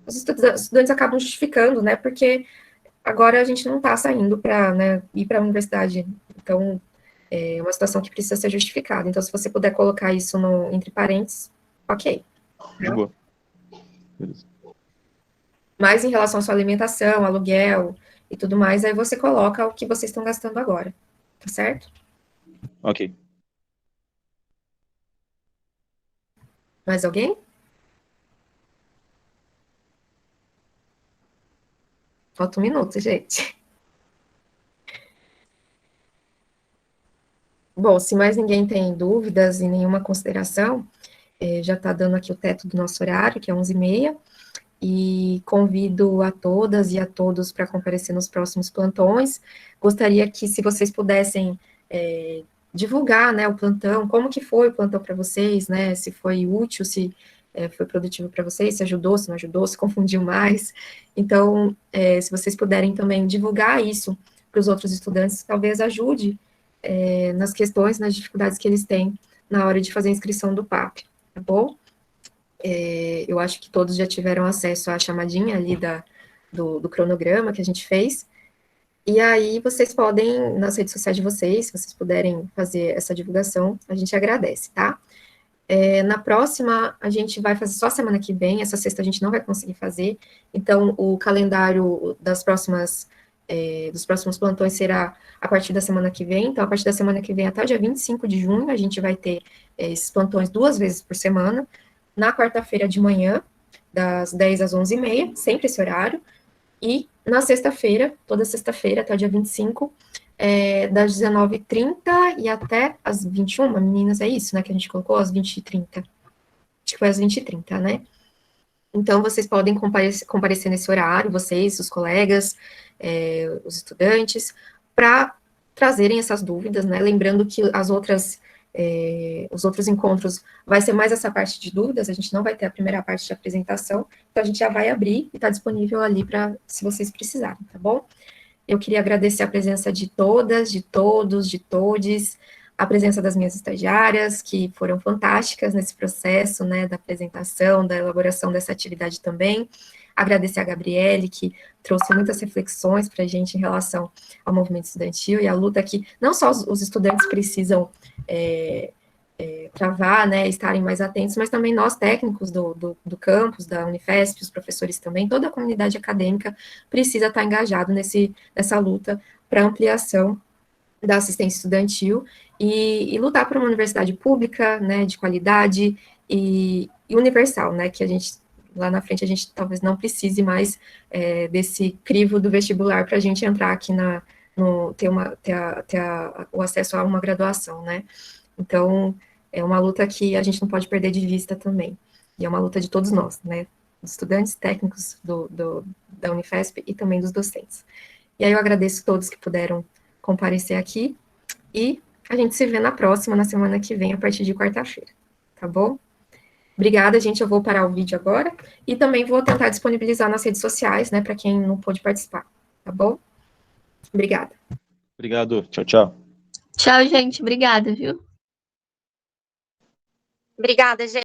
os estudantes acabam justificando, né? Porque agora a gente não está saindo para, né, ir para a universidade. Então, é uma situação que precisa ser justificada. Então, se você puder colocar isso entre parênteses, ok. De boa. Beleza. Mas em relação à sua alimentação, aluguel e tudo mais, aí você coloca o que vocês estão gastando agora. Tá certo? Ok. Mais alguém? Falta um minuto, gente. Bom, se mais ninguém tem dúvidas e nenhuma consideração, já está dando aqui o teto do nosso horário, que é 11h30, e convido a todas e a todos para comparecer nos próximos plantões. Gostaria que, se vocês pudessem divulgar, né, o plantão, como que foi o plantão para vocês, né, se foi útil, se foi produtivo para vocês, se ajudou, se não ajudou, se confundiu mais. Então, se vocês puderem também divulgar isso para os outros estudantes, talvez ajude nas questões, nas dificuldades que eles têm na hora de fazer a inscrição do PAP, tá bom? Eu acho que todos já tiveram acesso à chamadinha ali do cronograma que a gente fez, e aí vocês podem, nas redes sociais de vocês, se vocês puderem fazer essa divulgação, a gente agradece, tá? Na próxima, a gente vai fazer só semana que vem, essa sexta a gente não vai conseguir fazer, então o calendário dos próximos plantões será a partir da semana que vem, então a partir da semana que vem até o dia 25 de junho, a gente vai ter esses plantões 2 vezes por semana, na quarta-feira de manhã, das 10 às 11h30, sempre esse horário, e na sexta-feira, toda sexta-feira, até o dia 25, das 19h30 e até as 21h, meninas, é isso, né, que a gente colocou, às 20h30. Acho que foi às 20h30, né? Então, vocês podem comparecer nesse horário, vocês, os colegas, os estudantes, para trazerem essas dúvidas, né? Lembrando que os outros encontros vai ser mais essa parte de dúvidas, a gente não vai ter a primeira parte de apresentação, então a gente já vai abrir e está disponível ali para se vocês precisarem, tá bom? Eu queria agradecer a presença de todas, de todos, de todes, a presença das minhas estagiárias, que foram fantásticas nesse processo, né, da apresentação, da elaboração dessa atividade também. Agradecer a Gabriele, que trouxe muitas reflexões para a gente em relação ao movimento estudantil e a luta que não só os estudantes precisam travar, né, estarem mais atentos, mas também nós, técnicos do campus, da Unifesp, os professores também, toda a comunidade acadêmica precisa estar engajado nessa luta para ampliação da assistência estudantil e lutar por uma universidade pública, né, de qualidade e universal, né, que a gente, lá na frente, a gente talvez não precise mais desse crivo do vestibular para a gente entrar aqui ter o acesso a uma graduação, né. Então, é uma luta que a gente não pode perder de vista também, e é uma luta de todos nós, né, dos estudantes técnicos da Unifesp e também dos docentes. E aí eu agradeço a todos que puderam comparecer aqui, e a gente se vê na próxima, na semana que vem, a partir de quarta-feira, tá bom? Obrigada, gente, eu vou parar o vídeo agora, e também vou tentar disponibilizar nas redes sociais, né, para quem não pôde participar, tá bom? Obrigada. Obrigado. Tchau, tchau. Tchau, gente. Obrigada, viu? Obrigada, gente.